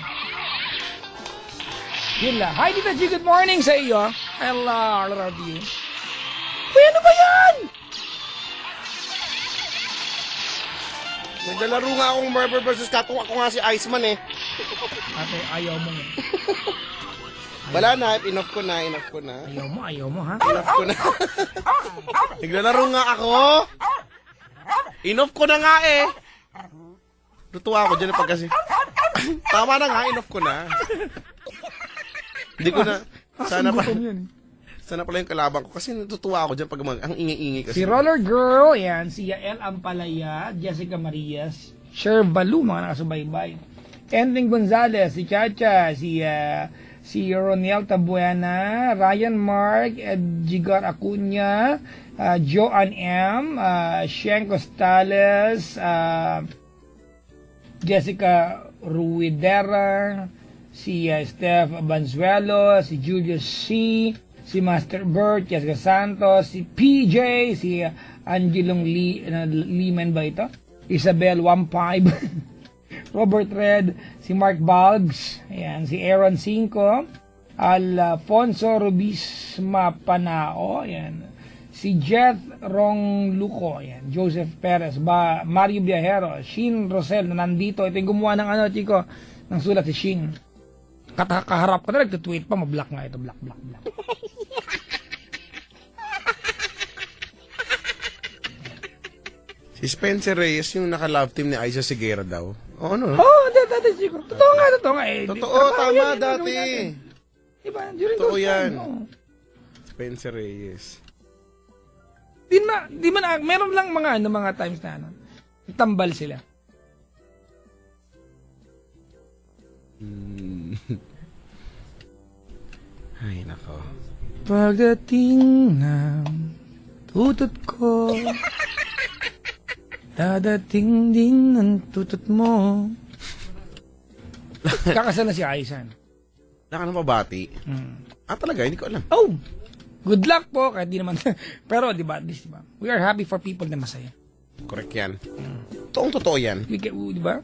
D: Yun lang. Hi, Tita G, good morning sa iyo. Hello, I love you. Uy, ano ba yan?
C: Naglalaro nga akong Marvel vs. Capcom. Ako nga si Iceman eh.
D: Ate, ayaw mo nga.
C: Wala na, enough ko na.
D: Ayaw mo, ha?
C: Enough ko na. Naglalaro nga ako. Enough ko na nga eh. Tutuwa ako dyan pag kasi. Tama na nga, enough ko na. Hindi ko na. Sana pala yung kalaban ko kasi natutuwa ako dyan pag ang ingay-ingay kasi.
D: Si Roller Girl, yan. Si Yael Ampalaya, Jessica Marias, Sher Balu, mga nakasubaybay. Ending Gonzalez, si Chacha, si Ronel Tabuena, Ryan Mark, Edgar Acuña, Joanne M, Shen Costales, Jessica Ruidera, si Steph Banzuelo, si Julius C, si Master Bert, Jessica Santos, si PJ, si Angelong Liman ba ito? Isabel 15, Robert Red, si Mark Balgs, ayan, si Aaron 5, Alfonso Rubisma Panao, ayan, si Jet Rong Luco, ayan, Joseph Perez, Mario Viajero, Shin Rosel na nandito. Ito yung gumawa ng Chico, ng sulat si Shin. Kaharap ko na, nagtutweet pa, mablock nga ito, block.
C: Si Spencer Reyes, yung naka-love team ni Aiza Seguera daw. Oo, no?
D: Dati, Chico. Totoo nga.
C: Totoo, tama dati.
D: Diba? During
C: Totoo
D: those
C: yan.
D: times, no?
C: Spencer Reyes.
D: Di man, meron lang mga times na, tambal sila.
C: Ay, nako.
D: Pagdating ng tutot ko, dadating din ang tutot mo. Kakasal na si Aisan.
C: Naka pabati. Talaga, hindi ko alam.
D: Oh, good luck po. Kahit di naman. Pero, di ba, at least, di ba? We are happy for people na masaya.
C: Correct yan. Totoo yan.
D: Di ba?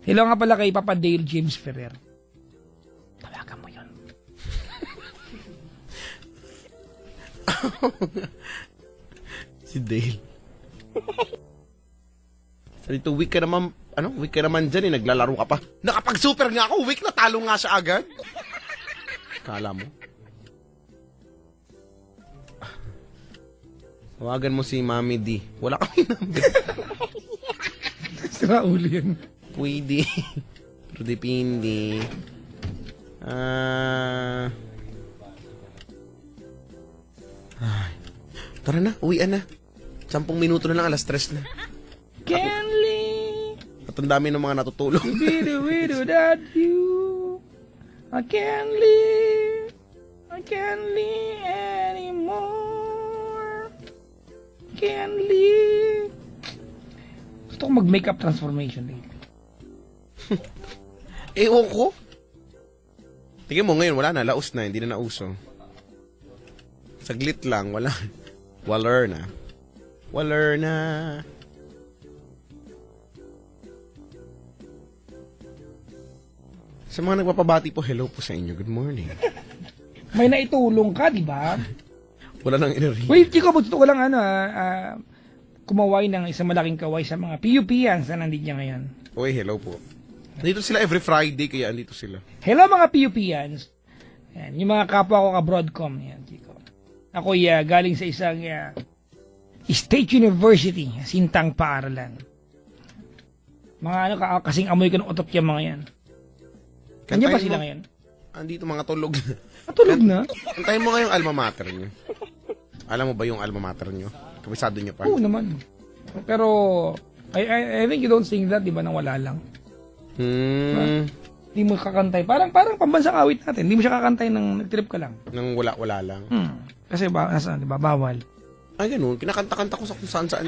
D: Hello nga pala kay Papa Dale James Ferrer. Tawagan mo yun.
C: Si Dale. Dito, week ka naman dyan eh, naglalaro ka pa. Nakapag-super nga ako, week na talo nga siya agad. Kala mo? Tawagan mo si Mami D. Wala kami number.
D: Sira ulo yan.
C: Pwede. Pero depende. Tara na, uwian na. 10 minuto na lang, alas 3 na.
D: Kenly,
C: At ang dami ng mga natutulog.
D: widow that you. I can't live anymore. Can't live. Gusto ko mag-makeup transformation dito.
C: Ewan ko. Tingin mo ngayon, wala na. Laos na. Hindi na nauso. Saglit lang. Wala. Waller na. Sa mga nagpapabati po, hello po sa inyo. Good morning.
D: May naitulong ka, di ba?
C: Wala nang inari.
D: Wait, Chico, gusto ko lang kumaway ng isang malaking kaway sa mga PUPians na nandito ngayon.
C: Uy, hello po. Nandito sila every Friday, kaya andito sila.
D: Hello mga PUPians. Yan, yung mga kapwa ko ka-Broadcom. Yan, Chico. Ako galing sa isang State University, Sintang Paaralan. Mga kasing amoy ko ng utot yung mga yan. Kanya ba sila ngayon?
C: Andito mga tulog na.
D: Natulog na?
C: Antayin mo nga yung alma mater nyo. Alam mo ba yung alma mater nyo? Kabisado nyo pa?
D: Oo naman. Pero, I think you don't sing that, di ba, nang wala lang? Hindi mo kakantay. Parang pambansang awit natin. Hindi mo siya kakantay ng nag-trip ka lang.
C: Nang wala-wala lang.
D: Kasi di ba, bawal.
C: Ay, ganun. Kinakanta-kanta ko sa kung saan-saan.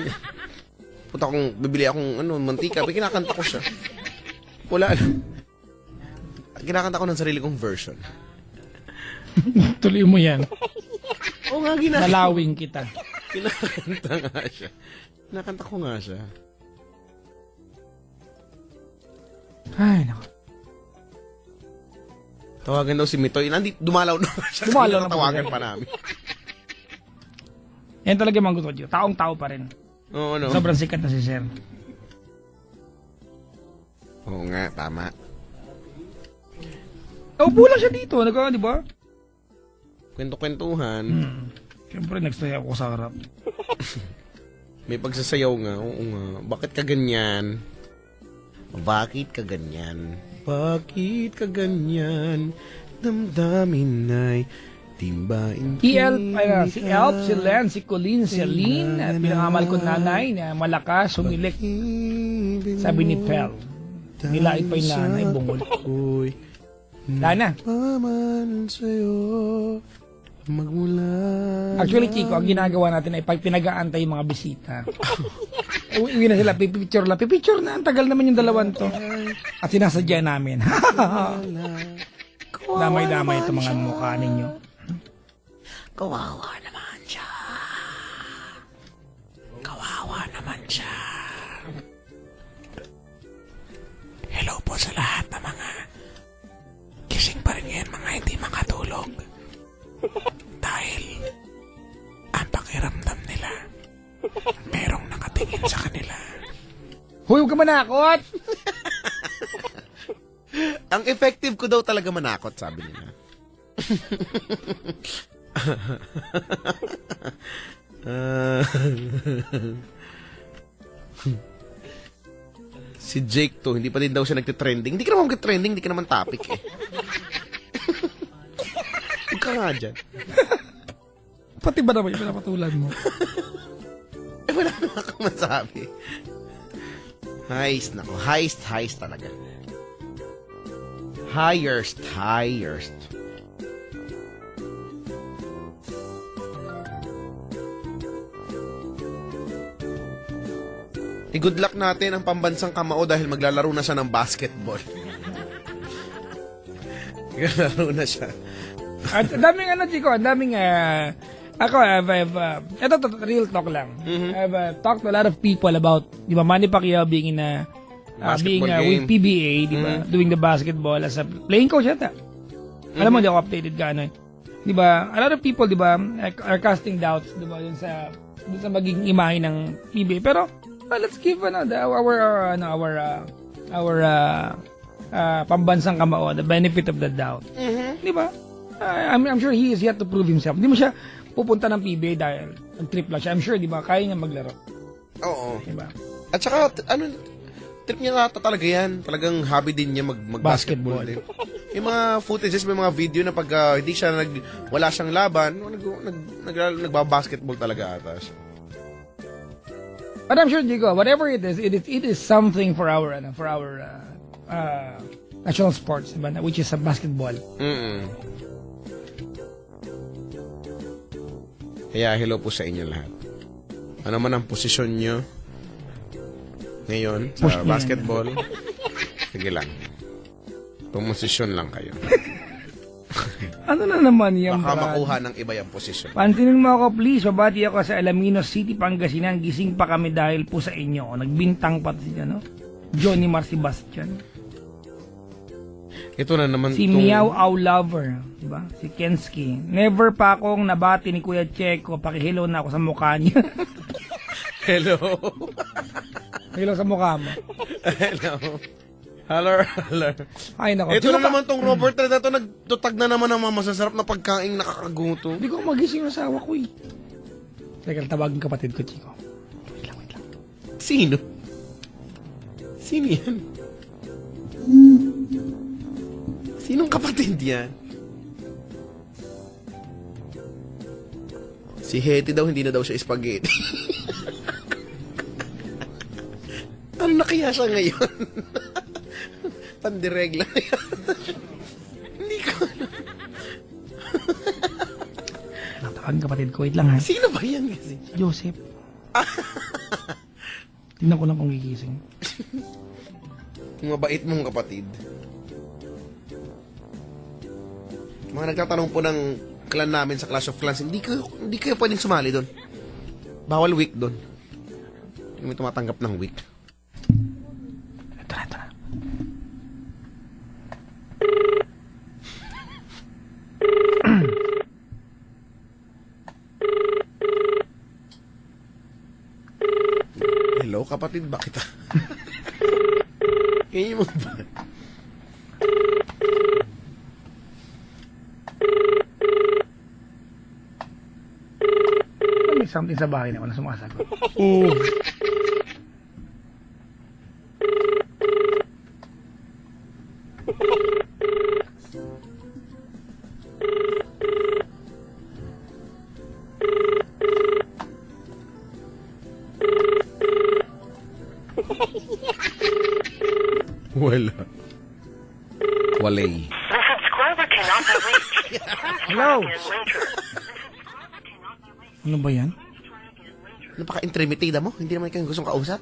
C: Punta akong, bibili akong mantika, kinakanta ko siya. Wala lang. Kinakanta ko ng sarili kong version.
D: Tuloy mo yan.
C: Oo nga,
D: Nalawing kita.
C: Kinakanta nga siya. Kinakanta ko nga siya.
D: Ay, naku.
C: Tawagan daw si Mitoy. Dumalaw na siya.
D: Dumalaw na
C: tawagan
D: siya.
C: pa namin.
D: Yan talaga yung mga gusto ko. Taong-tao pa rin.
C: Oo, no?
D: Sobrang sikat na si Sir.
C: Oo nga, tama.
D: Naupo lang siya dito. Di ba?
C: Kwento-kwentuhan.
D: Siyempre, nagsayaw ako sa harap.
C: May pagsasayaw nga. Oo nga. Bakit ka ganyan? Bakit ka ganyan? Bakit ka ganyan? Damdamin ay timbain.
D: Si Elp, si Len, si Colleen, si Aline, at pinangamal ko nanay na malakas, sumilik. Sabi ni Pel. Nilait pa yung nanay, bungol. Lana.
C: Paman sa'yo magmula.
D: Actually, Chico, ang ginagawa natin ay pag pinag-aantay yung mga bisita. Uwi na sila, pipicture lang. Pipicture na, ang tagal naman yung dalawan to. At sinasadya namin. Damay-damay ito mga mukha ninyo.
E: Kawawa naman siya. Kawawa naman siya. Hello po sa lahat ng mga gising pa rin ngayon, mga hindi makatulog. Dahil ang pakiramdam nila merong nakatingin sa kanila.
D: Huy, huwag ka manakot!
C: Ang effective ko daw talaga manakot, sabi nila. Si Jake to, hindi pa din daw siya nagtitrending. Hindi ka naman magtitrending, hindi ka naman topic eh. Huwag ka nga dyan.
D: Pati ba naman yung pinapatulan mo?
C: Wala na akong masabi. Heist, nako. Heist talaga. Highest. Good luck natin ang pambansang kamao dahil maglalaro na siya ng basketball. Maglalaro na siya.
D: At daming Chico, daming ito real talk lang. I've talked to a lot of people about, di ba, Manny Pacquiao being in with PBA, di ba, doing the basketball as a playing coach yata. Alam mo, di ako updated ka, di ba, a lot of people, di ba, are casting doubts, di ba, dun sa magiging imahe ng PBA. Pero, let's give our pambansang kamao the benefit of the doubt. Di ba? I'm sure he is yet to prove himself. Hindi mo siya pupunta ng PBA dahil nag-trip lang siya. I'm sure, di ba, kaya niya maglaro.
C: Oo.
D: Di ba?
C: At saka, trip niya talaga yan. Talagang hobby din niya mag-basketball din. Yung mga footages, may mga video na pag hindi siya wala siyang laban, nagbabasketball talaga ata siya.
D: But I'm sure, Jigo, whatever it is something for our national sports, diba? Which is basketball.
C: Kaya hello po sa inyo lahat. Ano man ang posisyon nyo ngayon sa basketball, sige lang. Pumosisyon lang kayo.
D: Ano na naman yan,
C: Baka
D: Brad?
C: makuha ng iba yung posisyon.
D: Pansinin mo ako, please. Babati ako sa Alaminos City, Pangasinan. Gising pa kami dahil po sa inyo. Nagbintang pa siya, no? Johnny Mar Sebastian.
C: Ito na naman
D: Si Meow Ow Lover, diba? Si Kensky. Never pa akong nabati ni Kuya Checo. Pakihilo na ako sa mukha niya.
C: Hello.
D: Pakihilo sa mukha mo.
C: Hello.
D: Ay, nako.
C: Ito na naman tong Robert na ito. Nagtutag na naman ng mga masasarap na pagkain nakakaguto.
D: Hindi ko magising yung asawa ko eh. Teka, tawagin kapatid ko, Chico. Wait lang.
C: Sino? Sino yan? Sinong kapatid yan? Si Hetty daw, hindi na daw siya spaghetti. Ano na kaya siya ngayon? Pandiregla na yan. Hindi ko
D: Tawagin kapatid ko. Wait lang ha.
C: Sino ba yan kasi?
D: Si Joseph. Tingnan ko lang kung gigising.
C: Yung mabait mong kapatid. Mga nagtatanong po ng clan namin sa Clash of Clans, hindi kayo pwedeng sumali doon. Bawal week doon. Hindi may tumatanggap ng week.
D: Ito na.
C: Hello, kapatid, bakit? Ganyan mo ba?
D: May something sa bahay na wala sumasagot.
C: Oo. Wala. Walay.
F: The subscriber cannot be reached.
D: Hello?
F: Again later.
D: Ano ba yan?
C: Napaka-intimidated mo. Hindi naman kayo gustong kausap.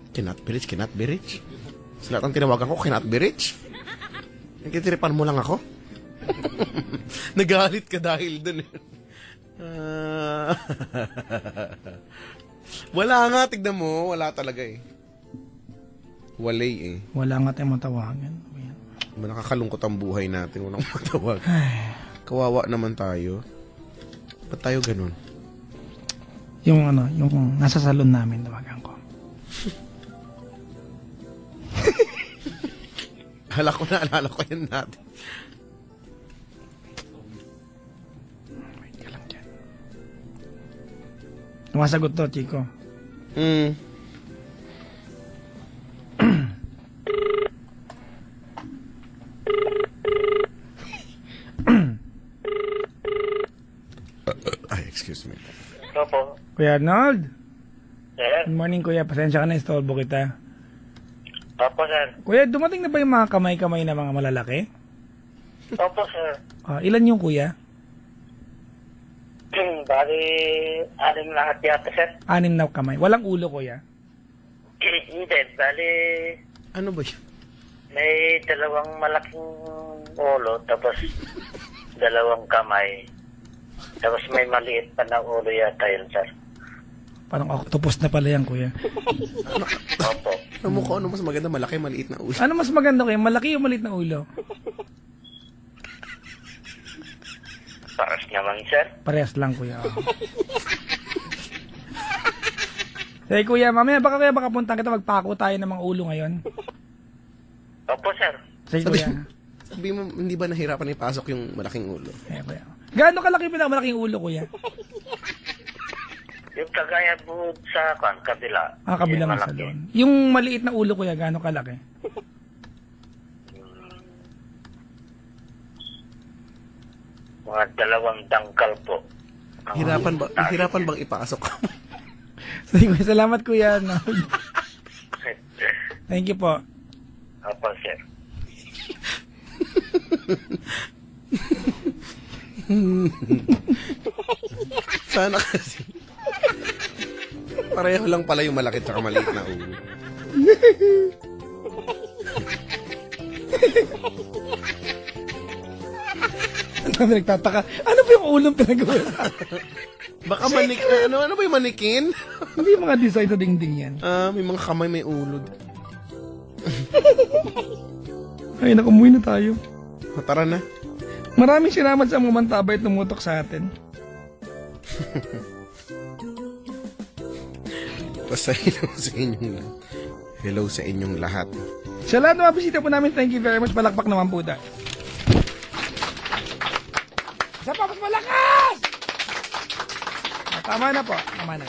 C: Cannot be rich. Sa lahat ng tinawagan ko, cannot be rich. Nagtitiripan mo lang ako. Nagalit ka dahil dun. Wala nga, tignan mo. Wala talaga eh. Walay eh.
D: Wala nga tayong matawagan. Ano ba yan?
C: Nakakalungkot ang buhay natin. Walang matawag. Kawawa naman tayo. Ba't tayo ganun?
D: Yung nasa salon namin, tawagan ko.
C: Naalala ko yan natin.
D: Wait ka lang dyan. Sumasagot to, Chico.
C: Ay, excuse me.
F: Opo.
D: Kuya Arnold.
F: Sir?
D: Good morning, Kuya. Pasensya ka na, istorbo kita.
F: Opo, sir.
D: Kuya, dumating na ba yung mga kamay-kamay na mga malalaki?
F: Opo, sir.
D: Ilan yung kuya?
F: Bali, anim lahat yata, sir.
D: 6 na kamay. Walang ulo, kuya.
F: Hindi, bali,
C: Ano ba yun?
F: may dalawang malaking ulo, tapos dalawang kamay. Tapos may maliit pa na ulo yata yun, sir.
D: Parang octopus na pala yan, kuya.
F: Opo.
C: Ano mo ko? Ano mas maganda? Malaki, maliit na ulo.
D: Ano mas maganda, kuya? Malaki o maliit na ulo?
F: Paras naman, sir.
D: Parehas lang, kuya. Hey, kuya, mamaya baka punta kita, magpako tayo ng mga ulo ngayon.
F: Opo, sir.
D: Sige, kuya.
C: Sabi mo, hindi ba nahirapan ipasok yung malaking ulo?
D: Hey, kuya. Gaano kalaki pinakamalaking ulo, kuya?
F: Yung kagaya buod sa kabila.
D: Kabilang
F: yung
D: sa
F: malaki.
D: doon. Yung maliit na ulo, kuya, gaano kalaki?
F: Mga dalawang dangkal po.
C: Hirapan bang ipasok?
D: Sige, kuya, salamat, kuya. Arnold. Thank you po.
F: Opo, sir.
C: Sana kasi. Pareho lang pala yung malaki at maliit na ulo.
D: Ano nagtataka? Ano ba yung ulong pinagawa?
C: Baka ano ba yung manikin?
D: Hindi yung mga design sa dingding yan.
C: May mga kamay, may ulo.
D: Ay, nakumuwi na tayo.
C: Tara na.
D: Maraming salamat sa mga mantabay at tumutok sa atin.
C: Basta hello sa inyong lahat.
D: Sa lahat ng mga bisita po namin, thank you very much. Palakpak naman po dahil. Isa pa, mas malakas! Tama na po. Tama na.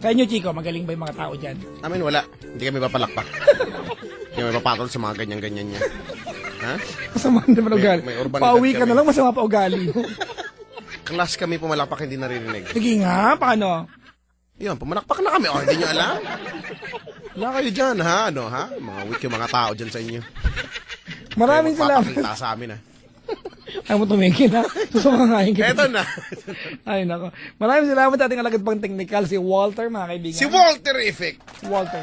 D: Sa inyo, Chico, magaling ba yung mga tao dyan?
C: Amin wala. Hindi kami papalakpak. Hindi kami papatol sa mga ganyan-ganyan niya. Ha?
D: Masama naman ugali.
C: may urban
D: Pauwi
C: edad
D: ka
C: kami.
D: na lang, masama pa ugali mo.
C: Class kami pumalakpak, hindi naririnig.
D: Sige nga, paano?
C: Yun, pumalakpak na kami. Oh, hindi nyo alam? Wala kayo dyan, ha? Ano, ha? Mga weak yung mga tao dyan sa inyo.
D: Maraming salamat.
C: Papakita sa amin, ha?
D: Ay mo tumigil ha. Susumangahin kita.
C: Eto na.
D: Ay nako. Maraming salamat ating alagad pang technical si Walter, mga kaibigan.
C: Si Walterific.
D: Si Walter.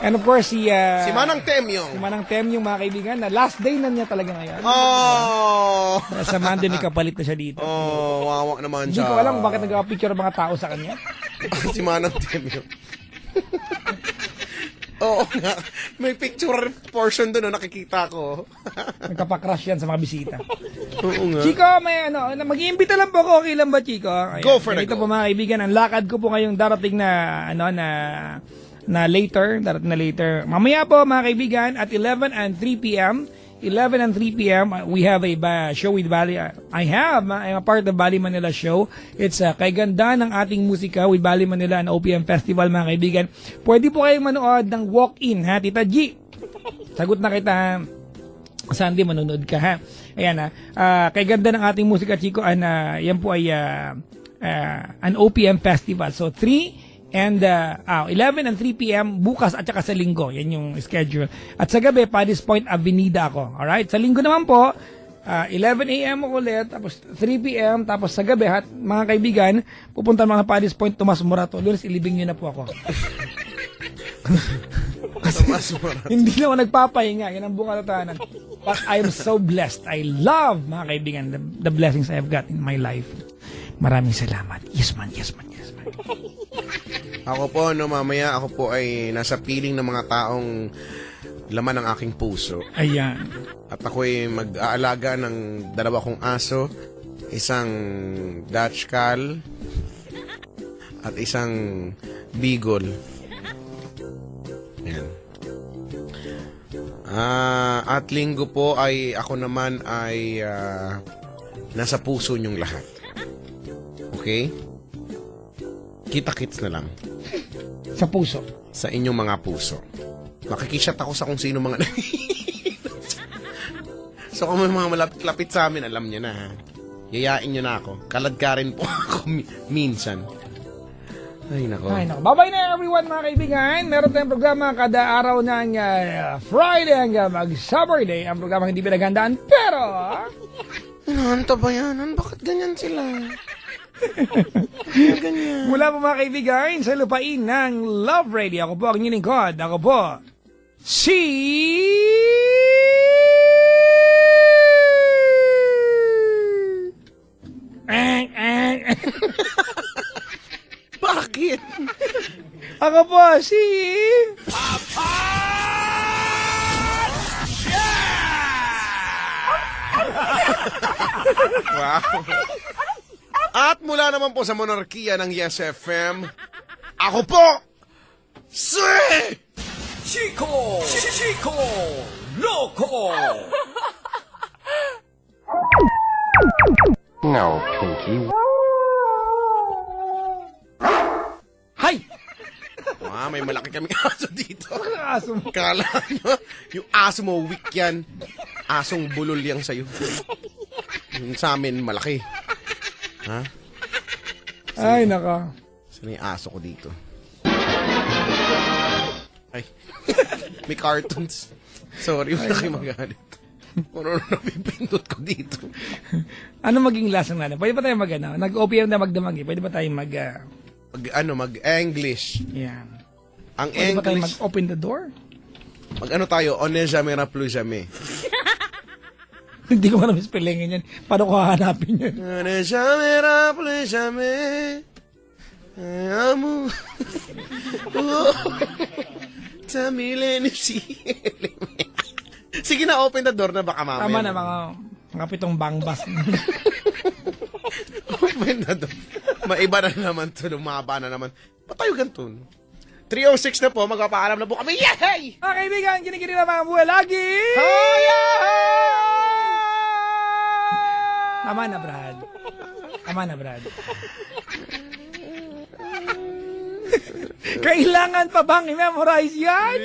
D: And of course si
C: Manang Temyong.
D: Si Manang Temyong, mga kaibigan, na last day na niya talaga ngayon.
C: Oh.
D: Sa Monday may kapalit na siya dito.
C: Oh, wawa naman
D: Hindi
C: siya.
D: ko alam kung bakit nagpa-picture ang mga tao sa kanya.
C: Si Manang Temyong. Oo nga. May picture portion doon, nakikita ko.
D: Nagkapakrush yan sa mga bisita.
C: Oo nga.
D: Chico, may mag-iimbita lang po ako. Okay lang ba, Chico? Ayan.
C: Go for the
D: Ganito
C: go.
D: po, mga kaibigan. Ang lakad ko po ngayong darating na, na later. Darating na later. Mamaya po, mga kaibigan, at 11 and 3 p.m., 11 and 3 p.m., we have a show with Bali. I'm a part of Bali Manila show. It's kay ganda ng ating musika with Bali Manila and OPM Festival, mga kaibigan. Pwede po kayong manood ng walk-in, ha, Tita G? Sagot na kita, Sunday, manonood ka, ha? Ayan, ha. Kay ganda ng ating musika, Chico, yan po ay an OPM Festival. So, 11 and 3 p.m. bukas at saka sa linggo. Yan yung schedule. At sa gabi, Paddy's Point Avenida ako. Alright? Sa linggo naman po, 11 a.m. ulit, tapos 3 p.m., tapos sa gabi, mga kaibigan, pupunta mga Paddy's Point, Tomas Morato. Lunes, ilibing nyo na po ako. Hindi na ako nagpapahinga. Yan ang buong katatanan. But I am so blessed. I love, mga kaibigan, the blessings I have got in my life. Maraming salamat. Yes man, yes man, yes man.
C: Ako po, mamaya, ako po ay nasa piling ng mga taong laman ng aking puso.
D: Ayan.
C: At ako ay mag-aalaga ng 2 kong aso, isang Dutch Cal, at isang Beagle. Ayan. At linggo po ay ako naman ay nasa puso niyong lahat. Okay? Kita-kits na lang.
D: Sa puso.
C: Sa inyong mga puso. Makikishot ako sa kung sino mga So kung may mga malapit sa amin, alam niyo na, ha? Yayain niyo na ako. Kaladkarin po ako minsan. Ay, nako.
D: Ay, nako. Bye-bye na everyone, mga kaibigan. Meron tayong programa kada araw ng Friday hanggang mag-Saturday. Ang programa hindi pinaghandaan, pero...
C: Ano ba yan? Bakit ganyan sila? Ganyan.
D: Mula po, mga kaibigan, sa lupain ng Love Radio. Ako po ang inyong lingkod. Ako po, si...
C: Bakit?
D: Ako po, si...
C: Wow. At mula naman po sa monarkiya ng Yes FM, ako po, si...
B: Chico Loco.
G: No, Pinky.
D: Hay!
C: Wow, may malaki kaming aso dito.
D: Aso mo.
C: Kala nyo, yung aso mo, weak yan. Asong bulol yang sa'yo. Yung sa amin, malaki. Ha?
D: Ay, naka.
C: Saan yung aso ko dito? Ay, may cartoons. Sorry, wala kayo magalit. Ano napipindot ko dito?
D: Ano maging lasang natin? Pwede ba tayo nag-OPM na magdamag eh? Pwede ba tayo
C: Mag-English.
D: yan.
C: Ang
D: Pwede ba tayo
C: English,
D: mag-open the door?
C: mag-ano tayo, on ne jamais plus jamais.
D: Hindi ko alam spellingin yan. Paano ko hahanapin yun?
C: On ne jamais plus jamais. Amo. Sa milenisiel. Sige na, open the door na baka mamaya.
D: Tama na, mga 7 bangbas.
C: Open the door. Maiba na naman to, lumaba na naman. Ba't tayo ganito? 3:06 na po, magpapaalam na po kami. Yay!
D: Mga kaibigan, kinikili na mga buhay lagi! Tama na, Brad. Tama na, Brad. Kailangan pa bang i-memorize yan?